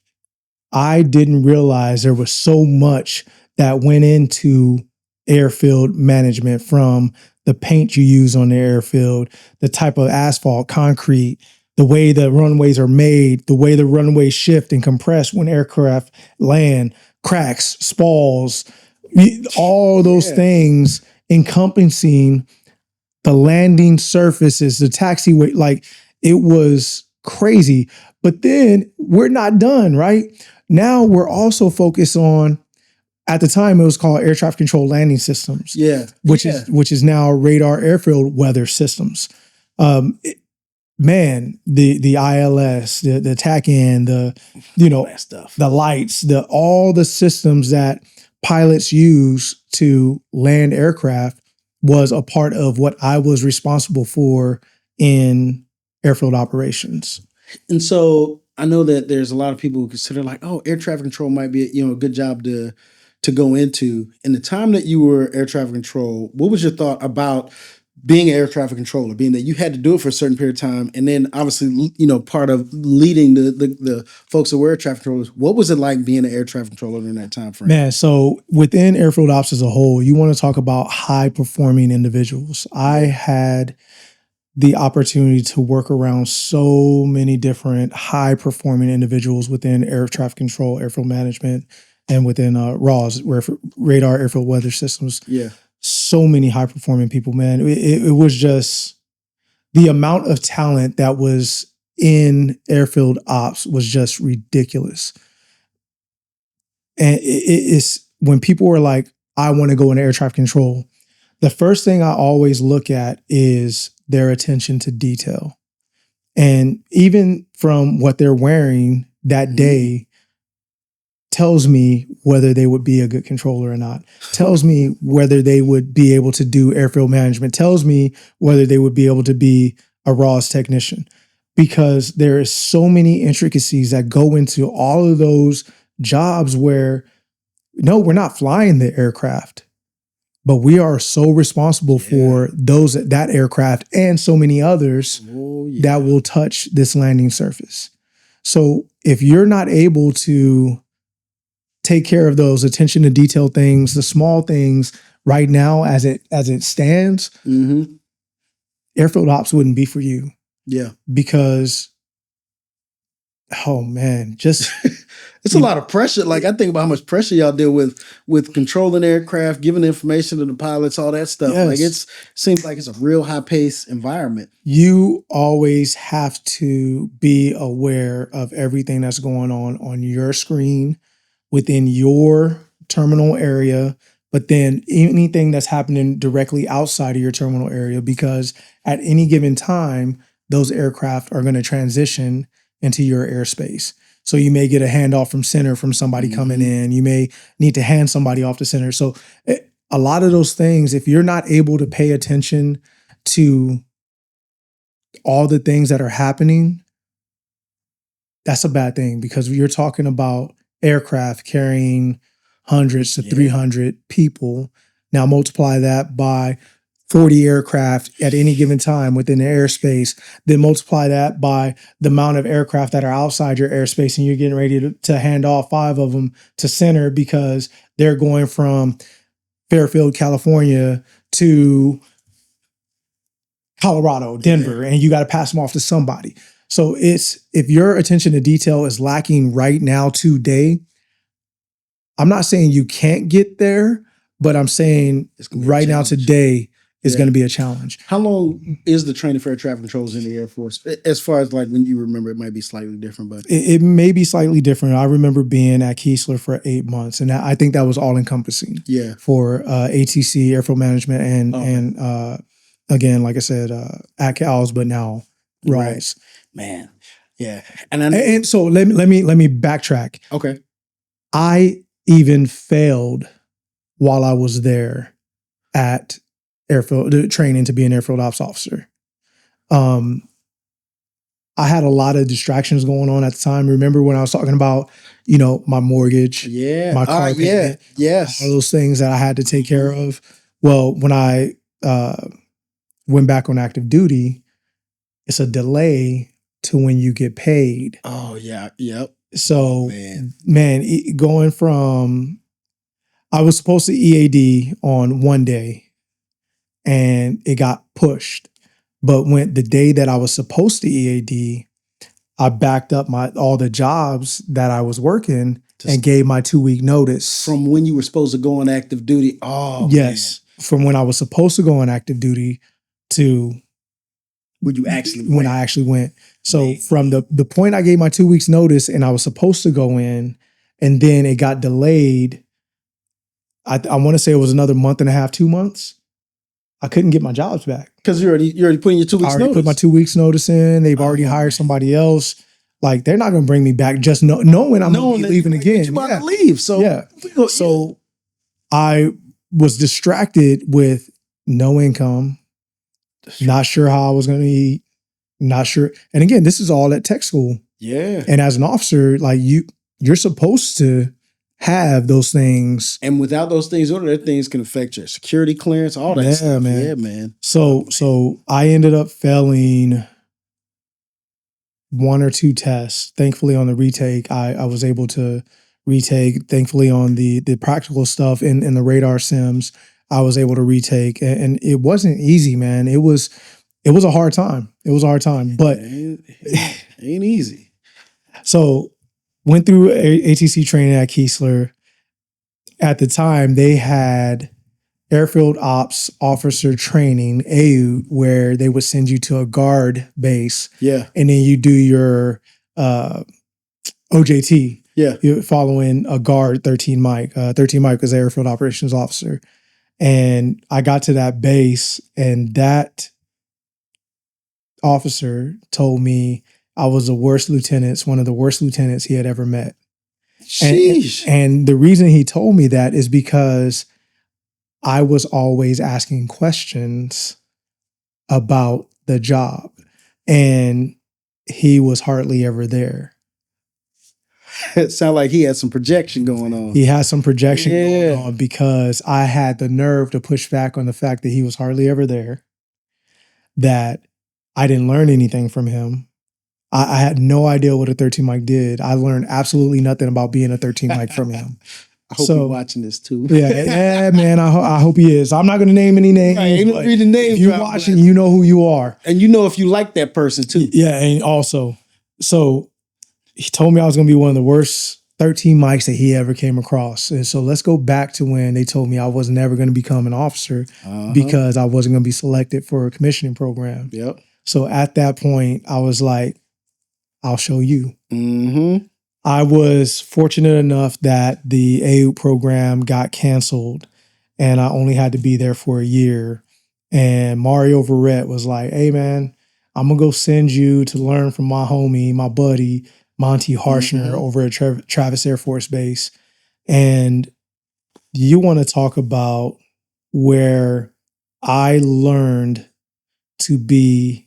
I didn't realize there was so much that went into airfield management, from the paint you use on the airfield, the type of asphalt, concrete, the way the runways are made, the way the runways shift and compress when aircraft land, cracks, spalls, all those things encompassing the landing surfaces, the taxiway. Like, it was crazy. But then we're not done, right? Now we're also focused on, at the time it was called air traffic control landing systems. Yeah. Which is now radar airfield weather systems. Man, the ILS, the TACAN, that stuff, the lights, all the systems that pilots use to land aircraft was a part of what I was responsible for in airfield operations. And so I know that there's a lot of people who consider like, oh, air traffic control might be a good job to go into. In the time that you were air traffic control, what was your thought about being an air traffic controller, being that you had to do it for a certain period of time, and then obviously, part of leading the folks that were air traffic controllers? What was it like being an air traffic controller during that time frame? Man, so within airfield ops as a whole, you want to talk about high performing individuals. I had the opportunity to work around so many different high performing individuals within air traffic control, airfield management, and within RAWs, radar airfield weather systems. Yeah. So many high performing people, man. It was just, the amount of talent that was in airfield ops was just ridiculous. And it's when people were like, I want to go into air traffic control, the first thing I always look at is their attention to detail. And even from what they're wearing that day tells me whether they would be a good controller or not, tells me whether they would be able to do airfield management, tells me whether they would be able to be a RAWs technician, because there is so many intricacies that go into all of those jobs where, no, we're not flying the aircraft, but we are so responsible for that aircraft and so many others that will touch this landing surface. So if you're not able to take care of those attention to detail things, the small things right now as it stands, airfield ops wouldn't be for you. Yeah. Because, oh man, just it's a lot of pressure. Like, I think about how much pressure y'all deal with controlling aircraft, giving information to the pilots, all that stuff. Yes. Like, it seems like it's a real high paced environment. You always have to be aware of everything that's going on your screen, within your terminal area, but then anything that's happening directly outside of your terminal area, because at any given time, those aircraft are going to transition into your airspace. So you may get a handoff from center from somebody coming in. You may need to hand somebody off to center. So a lot of those things, if you're not able to pay attention to all the things that are happening, that's a bad thing, because you're talking about aircraft carrying hundreds to 300 people. Now multiply that by 40 aircraft at any given time within the airspace, then multiply that by the amount of aircraft that are outside your airspace, and you're getting ready to hand off 5 of them to center because they're going from Fairfield, California to Colorado, Denver, and you got to pass them off to somebody. So if your attention to detail is lacking right now today, I'm not saying you can't get there, but I'm saying right now today, is going to be a challenge. How long is the training for air traffic controllers in the Air Force? As far as like when you remember, it might be slightly different, but It may be slightly different. I remember being at Keesler for 8 months, and I think that was all encompassing. Yeah. For ATC, Airfield Management, and again, like I said, at CALS, but now ROTC. Man, yeah. And so let me backtrack. Okay. I even failed while I was there at airfield training to be an airfield ops officer. I had a lot of distractions going on at the time. Remember when I was talking about, my mortgage, my car payment, yes, all those things that I had to take care of. Well, when I went back on active duty, it's a delay to when you get paid. Oh yeah, yep. So man, going from, I was supposed to EAD on one day, and it got pushed. But when the day that I was supposed to EAD, I backed up all the jobs that I was working and gave my 2-week notice. From when you were supposed to go on active duty? Oh, yes. Man. From when I was supposed to go on active duty to when I actually went. So from the point I gave my 2 weeks notice and I was supposed to go in, and then it got delayed. I want to say it was another month and a half, 2 months. I couldn't get my jobs back. Because you're already putting your 2 weeks notice. I already put my 2 weeks notice in. They've already hired somebody else. Like, they're not going to bring me back just knowing I'm going to be leaving again. You want to leave. So yeah. So I was distracted with no income, not sure how I was going to eat, not sure. And again, this is all at tech school. Yeah. And as an officer, like you're supposed to have those things. And without those things, other things can affect your security clearance, all that stuff. Man. Yeah, man. So I ended up failing 1 or 2 tests. Thankfully on the retake, I was able to retake. Thankfully on the practical stuff in the radar sims, I was able to retake. And it wasn't easy, man. It was a hard time. It was a hard time, but it ain't easy. So went through ATC training at Keesler. At the time, they had Airfield Ops Officer Training, AU, where they would send you to a guard base. Yeah. And then you do your OJT. Yeah. You're following a guard 13 Mike. 13 Mike was Airfield Operations Officer. And I got to that base, and that officer told me I was one of the worst lieutenants he had ever met. Sheesh. And the reason he told me that is because I was always asking questions about the job, and he was hardly ever there. It sounded like he had some projection going on. He had some projection going on because I had the nerve to push back on the fact that he was hardly ever there, that I didn't learn anything from him. I had no idea what a 13 Mike did. I learned absolutely nothing about being a 13 Mike from him. I hope you're watching this too. Yeah, man. I hope he is. I'm not going to name any names. Right, read the names. If you're watching, you know who you are, and you know if you like that person too. Yeah, and also, so he told me I was going to be one of the worst 13 Mikes that he ever came across. And so let's go back to when they told me I was never going to become an officer because I wasn't going to be selected for a commissioning program. Yep. So at that point, I was like, I'll show you. Mm-hmm. I was fortunate enough that the AU program got canceled, and I only had to be there for a year. And Mario Verrett was like, hey, man, I'm going to go send you to learn from my homie, my buddy, Monty Harshner over at Travis Air Force Base. And you want to talk about where I learned to be.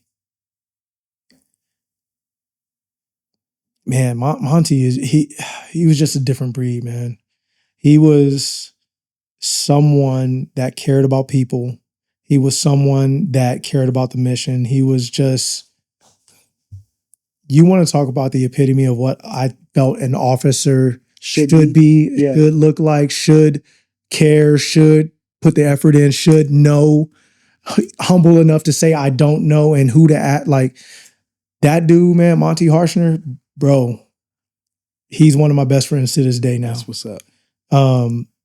Man, Monty he was just a different breed, man. He was someone that cared about people. He was someone that cared about the mission. He was just, you want to talk about the epitome of what I felt an officer should be, should look like, should care, should put the effort in, should know, humble enough to say, I don't know, and who to act like. That dude, man, Monty Harshner, bro, he's one of my best friends to this day now. That's what's up.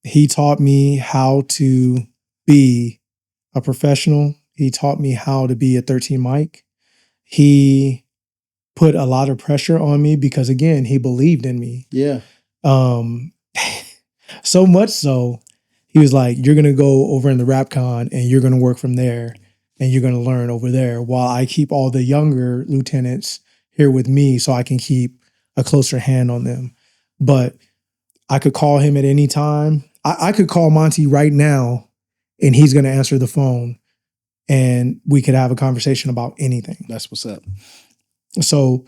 He taught me how to be a professional. He taught me how to be a 13 mic. He put a lot of pressure on me because, again, he believed in me. Yeah. So much so, he was like, you're going to go over in the RapCon and you're going to work from there and you're going to learn over there while I keep all the younger lieutenants here with me so I can keep a closer hand on them. But I could call him at any time. I could call Monty right now and he's going to answer the phone and we could have a conversation about anything. That's what's up. So,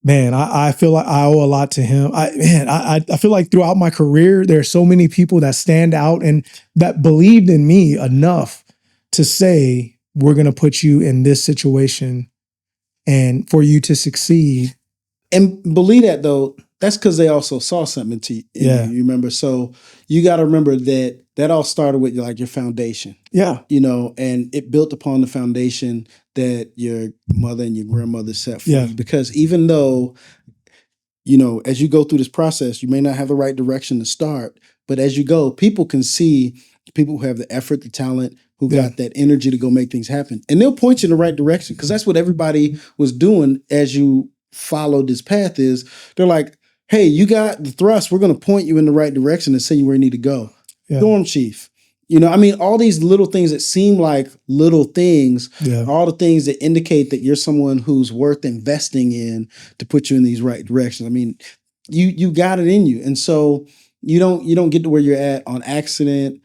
man, I feel like I owe a lot to him. I feel like throughout my career, there are so many people that stand out and that believed in me enough to say, we're going to put you in this situation and for you to succeed. And believe that, though, that's because they also saw something in Yeah. you, remember? So you got to remember that all started with like your foundation. Yeah. You know, and it built upon the foundation that your mother and your grandmother set for you. Because even though, you know, as you go through this process, you may not have the right direction to start, but as you go, people can see people who have the effort, the talent, who got that energy to go make things happen. And they'll point you in the right direction because that's what everybody was doing as you followed this path is they're like, hey, you got the thrust. We're going to point you in the right direction and send you where you need to go. Yeah. Dorm chief. You know, I mean, all these little things that seem like little things are all the things that indicate that you're someone who's worth investing in to put you in these right directions. I mean, you got it in you. And so you don't get to where you're at on accident.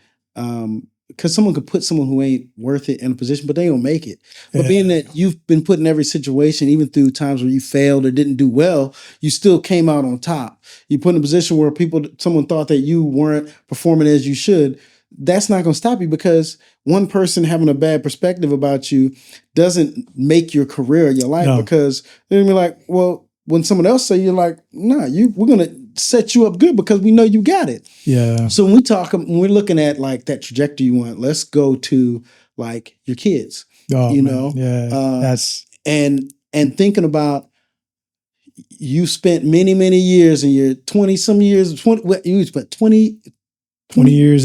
Because someone could put someone who ain't worth it in a position, but they don't make it. But being that you've been put in every situation, even through times where you failed or didn't do well, you still came out on top. You put in a position where someone thought that you weren't performing as you should. That's not going to stop you because one person having a bad perspective about you doesn't make your career, your life, because they're going to be like, well, when someone else say you're like, nah, we're going to set you up good because we know you got it. Yeah. So when we're looking at like that trajectory you want, let's go to like your kids, you know? Yeah. And thinking about you spent many, many years in your 20 some years, 20 years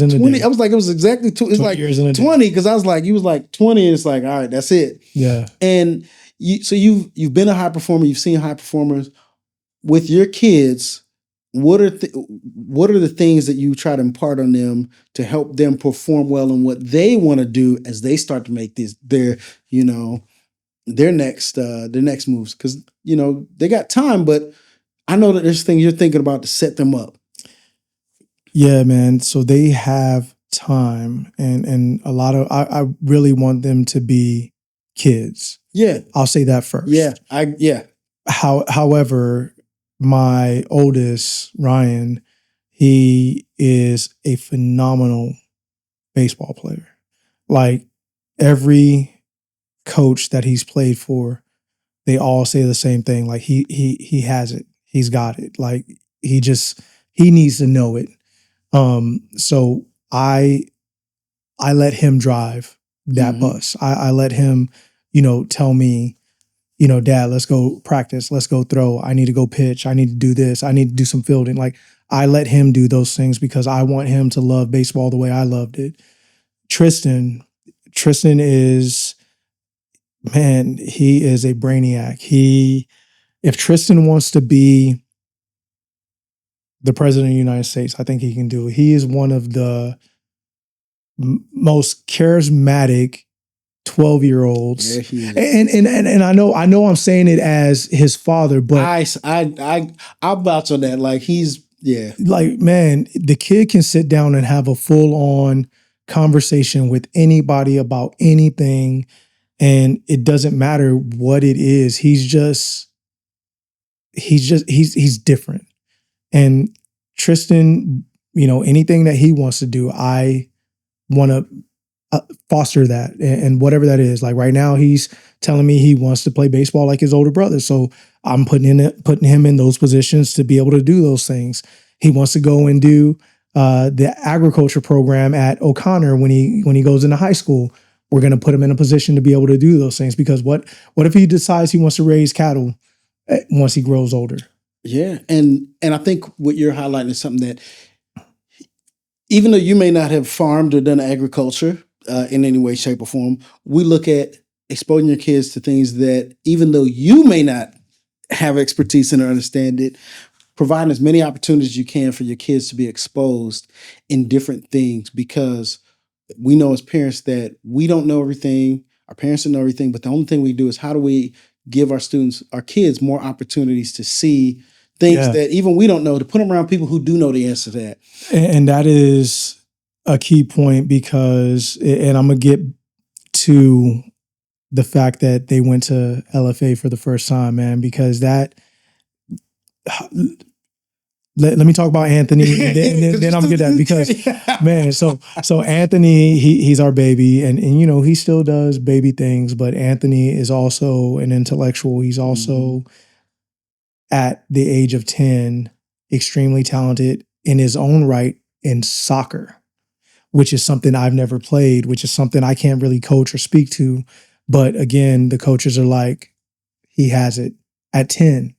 in the 20. Day. I was like, it was exactly it's like years in 20 because I was like, you was like 20 and it's like, all right, that's it. Yeah. And you've been a high performer, you've seen high performers. With your kids, what are the things that you try to impart on them to help them perform well in what they want to do as they start to make their next moves? Because you know they got time, but I know that there's things you're thinking about to set them up. Yeah, man. So they have time, and a lot of I really want them to be kids. Yeah, I'll say that first. Yeah, However, my oldest, Ryan, he is a phenomenal baseball player. Like every coach that he's played for, they all say the same thing. Like he has it. He's got it. Like he needs to know it. So I let him drive that bus. I let him, tell me, Dad, let's go practice. Let's go throw. I need to go pitch. I need to do this. I need to do some fielding. Like I let him do those things because I want him to love baseball the way I loved it. Tristan is, man, he is a brainiac. If Tristan wants to be the president of the United States, I think he can do it. He is one of the most charismatic 12-year-olds. Yeah, and I know I'm saying it as his father, but I'll vouch on that. Like like, man, the kid can sit down and have a full-on conversation with anybody about anything, and it doesn't matter what it is. He's different. And Tristan, anything that he wants to do, I want to foster that, and whatever that is. Like right now, he's telling me he wants to play baseball like his older brother. So I'm putting him in those positions to be able to do those things. He wants to go and do the agriculture program at O'Connor when he goes into high school. We're going to put him in a position to be able to do those things because what if he decides he wants to raise cattle once he grows older? Yeah, and I think what you're highlighting is something that even though you may not have farmed or done agriculture, in any way, shape, or form. We look at exposing your kids to things that, even though you may not have expertise in or understand it, providing as many opportunities as you can for your kids to be exposed in different things, because we know as parents that we don't know everything. Our parents don't know everything, but the only thing we do is how do we give our kids more opportunities to see things that even we don't know, to put them around people who do know the answer to that. And that is a key point, because, and I'm going to get to the fact that they went to LFA for the first time, man, because that, let me talk about Anthony, and then I'm gonna get that, because man, so Anthony, he's our baby, and you know, he still does baby things, but Anthony is also an intellectual. He's also at the age of 10, extremely talented in his own right in soccer, which is something I've never played, which is something I can't really coach or speak to. But again, the coaches are like, he has it at 10.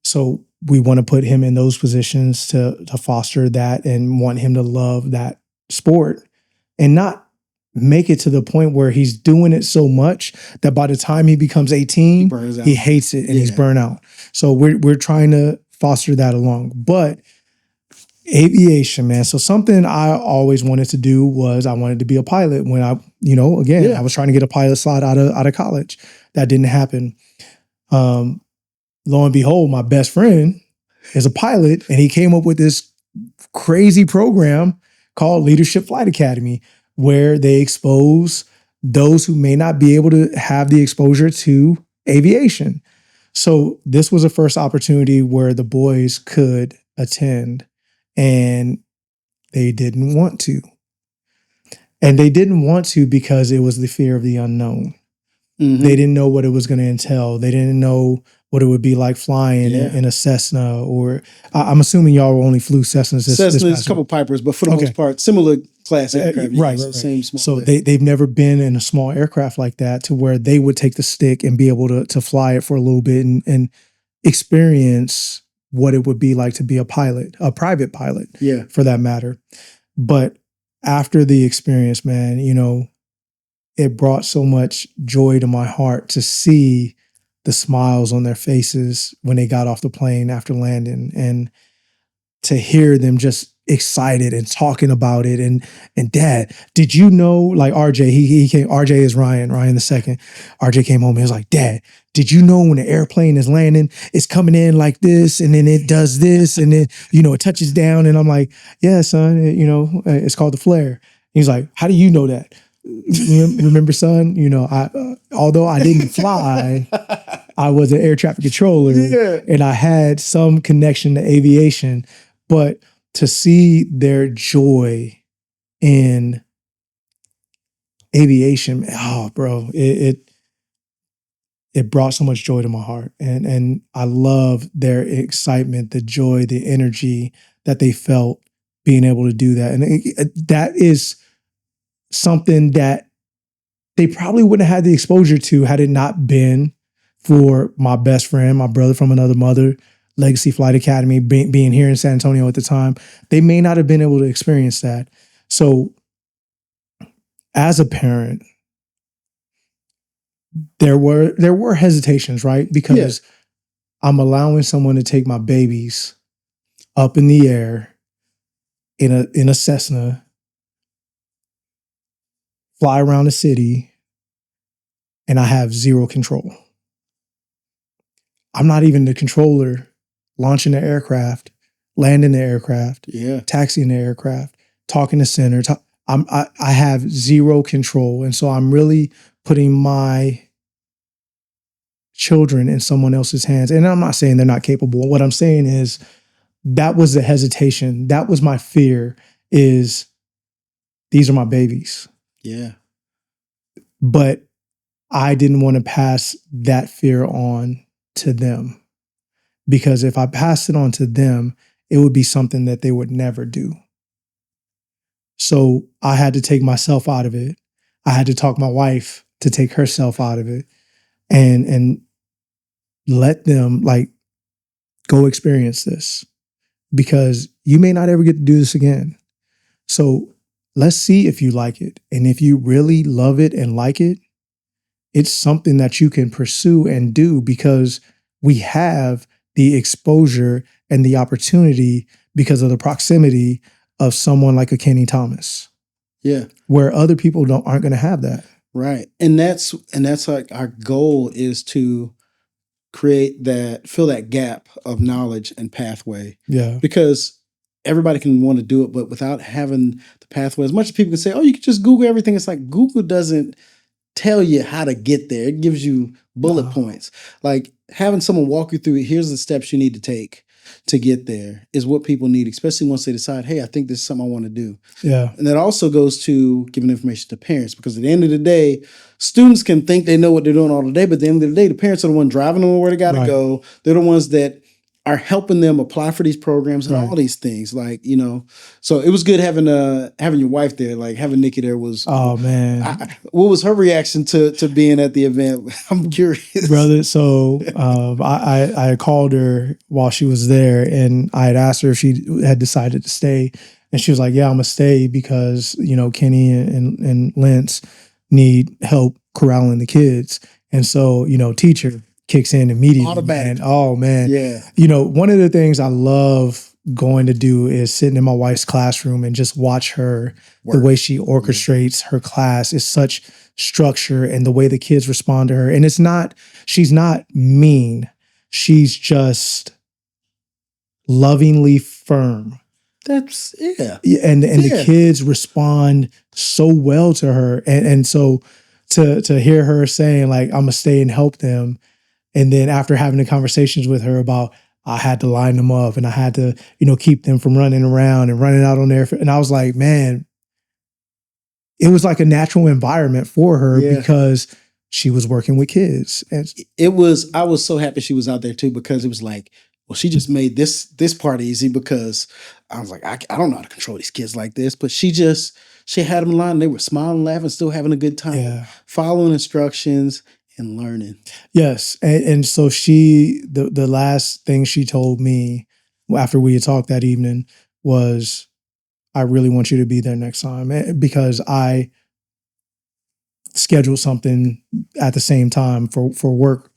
So we want to put him in those positions to foster that and want him to love that sport, and not make it to the point where he's doing it so much that by the time he becomes 18, he hates it and he's burnt out. So we're trying to foster that along. But aviation, man. So something I always wanted to do was I wanted to be a pilot when I was trying to get a pilot slot out of college. That didn't happen. Lo and behold, my best friend is a pilot, and he came up with this crazy program called Leadership Flight Academy, where they expose those who may not be able to have the exposure to aviation. So this was a first opportunity where the boys could attend, and they didn't want to. And they didn't want to because it was the fear of the unknown. They didn't know what it was going to entail. They didn't know what it would be like flying in a Cessna, or I'm assuming y'all only flew Cessnas. Cessnas, a couple Pipers, but for the most part, similar class aircraft. Right. Same small. So they've never been in a small aircraft like that, to where they would take the stick and be able to fly it for a little bit and experience what it would be like to be a pilot, a private pilot, for that matter. But after the experience, man, you know, it brought so much joy to my heart to see the smiles on their faces when they got off the plane after landing, and to hear them just excited and talking about it. And Dad, did you know, like RJ, he came, RJ is Ryan the second. RJ came home and he was like, Dad, did you know when the airplane is landing, it's coming in like this, and then it does this, and then, you know, it touches down. And I'm like, yeah, son, it's called the flare. He's like, how do you know that? Remember, son, you know, although I didn't fly, I was an air traffic controller, and I had some connection to aviation. But to see their joy in aviation, oh, bro, it brought so much joy to my heart, and I love their excitement, the joy, the energy that they felt being able to do that, and that is something that they probably wouldn't have had the exposure to had it not been for my best friend, my brother from another mother, Legacy Flight Academy, being here in San Antonio at the time. They may not have been able to experience that. So as a parent, there were hesitations, right? Because I'm allowing someone to take my babies up in the air in a Cessna, fly around the city, and I have zero control. I'm not even the controller launching the aircraft, landing the aircraft, taxiing the aircraft, talking to center. I have zero control. And so I'm really putting my children in someone else's hands. And I'm not saying they're not capable. What I'm saying is that was the hesitation. That was my fear, is these are my babies. Yeah. But I didn't want to pass that fear on to them, because if I passed it on to them, it would be something that they would never do. So I had to take myself out of it. I had to talk my wife to take herself out of it, and let them go experience this, because you may not ever get to do this again. So let's see if you like it. And if you really love it and like it, it's something that you can pursue and do because we have the exposure and the opportunity because of the proximity of someone like a Kenny Thomas. Yeah. Where other people aren't going to have that. Right. And that's like our goal is to fill that gap of knowledge and pathway. Yeah. Because everybody can want to do it, but without having the pathway, as much as people can say, oh, you can just Google everything. It's like Google doesn't tell you how to get there. It gives you bullet points. Like having someone walk you through, here's the steps you need to take to get there is what people need, especially once they decide, hey, I think this is something I want to do. Yeah. And that also goes to giving information to parents, because at the end of the day, students can think they know what they're doing all the day, but at the end of the day, the parents are the ones driving them where they got to go. They're the ones that are helping them apply for these programs and all these things. Like, you know, so it was good having your wife there, like having Nikki there was, oh man. What was her reaction to being at the event? I'm curious. Brother, so I called her while she was there, and I had asked her if she had decided to stay. And she was like, yeah, I'm gonna stay because, you know, Kenny and Lance need help corralling the kids. And so, you know, teacher kicks in immediately. Automatic. And oh man. Yeah. You know, one of the things I love going to do is sitting in my wife's classroom and just watch her, the way she orchestrates her class is such structure, and the way the kids respond to her. And she's not mean. She's just lovingly firm. That's And the kids respond so well to her. And so to hear her saying like, I'm gonna stay and help them. And then after having the conversations with her about, I had to line them up and I had to, you know, keep them from running around and running out on there. And I was like, man, it was like a natural environment for her because she was working with kids. And I was so happy she was out there too, because it was like, well, she just made this part easy, because I was like, I don't know how to control these kids like this, but she had them in line. They were smiling, laughing, still having a good time, following instructions and learning. Yes. And so the last thing she told me after we had talked that evening was, I really want you to be there next time, because I scheduled something at the same time for work.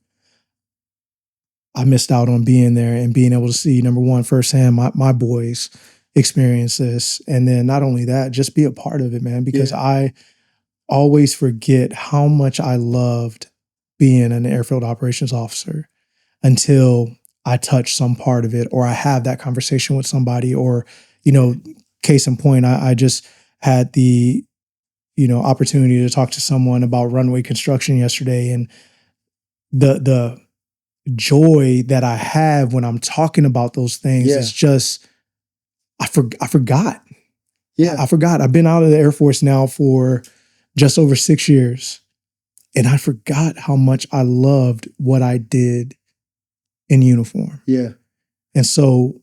I missed out on being there and being able to see, number one, firsthand, my boys experience this. And then not only that, just be a part of it, man, because I always forget how much I loved being an airfield operations officer until I touch some part of it, or I have that conversation with somebody, or, you know, case in point, I just had the, you know, opportunity to talk to someone about runway construction yesterday, and the joy that I have when I'm talking about those things is just, I forgot. Yeah. I forgot. I've been out of the Air Force now for just over 6 years. And I forgot how much I loved what I did in uniform. Yeah. And so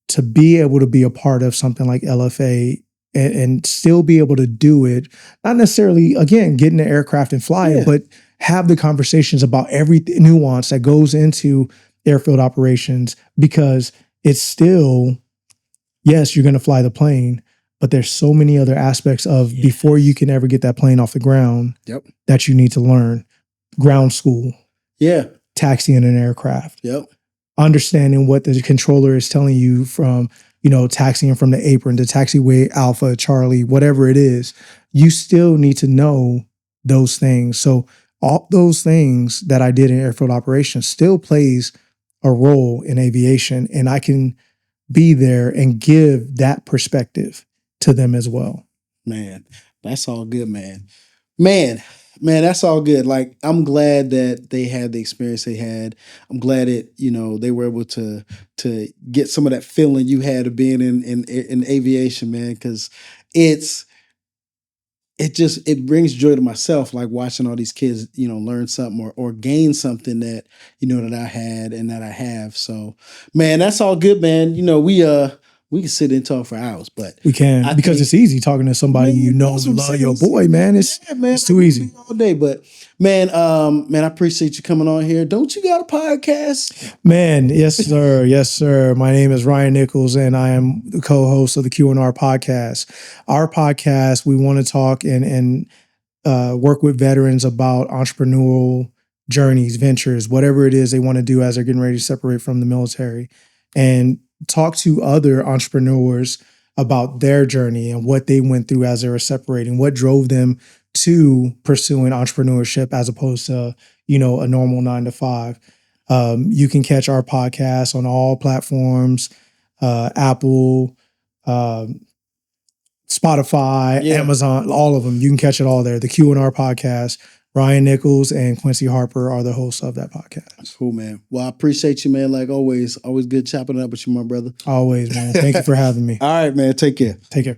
to be able to be a part of something like LFA and still be able to do it, not necessarily, again, get in the aircraft and fly it, but have the conversations about every nuance that goes into airfield operations, because it's still, yes, you're going to fly the plane, but there's so many other aspects of before you can ever get that plane off the ground that you need to learn. Ground school. Yeah. Taxiing an aircraft. Yep. Understanding what the controller is telling you from, you know, taxiing from the apron to taxiway Alpha, Charlie, whatever it is. You still need to know those things. So all those things that I did in airfield operations still plays a role in aviation, and I can be there and give that perspective to them as well. Man, that's all good, man. Man, that's all good. Like, I'm glad that they had the experience they had. I'm glad they were able to get some of that feeling you had of being in aviation, man, because it brings joy to myself, like watching all these kids, learn something or gain something that, that I had and that I have. So, man, that's all good, man. We can sit and talk for hours, but We can, because it's easy talking to somebody Man, you know, that's what I'm love saying. your boy, man. It's too easy. All day, but man, I appreciate you coming on here. Don't you got a podcast? Man, yes, sir. Yes, sir. My name is Ryan Nichols, and I am the co-host of the Q&R podcast. Our podcast, we want to talk and work with veterans about entrepreneurial journeys, ventures, whatever it is they want to do as they're getting ready to separate from the military, and talk to other entrepreneurs about their journey and what they went through as they were separating, what drove them to pursuing entrepreneurship as opposed to, a normal 9 to 5. You can catch our podcast on all platforms, Apple, Spotify, Amazon, all of them. You can catch it all there. The Q&R podcast. Ryan Nichols and Quincy Harper are the hosts of that podcast. Cool, man. Well, I appreciate you, man. Like always good chopping it up with you, my brother. Always, man. Thank you for having me. All right, man. Take care. Take care.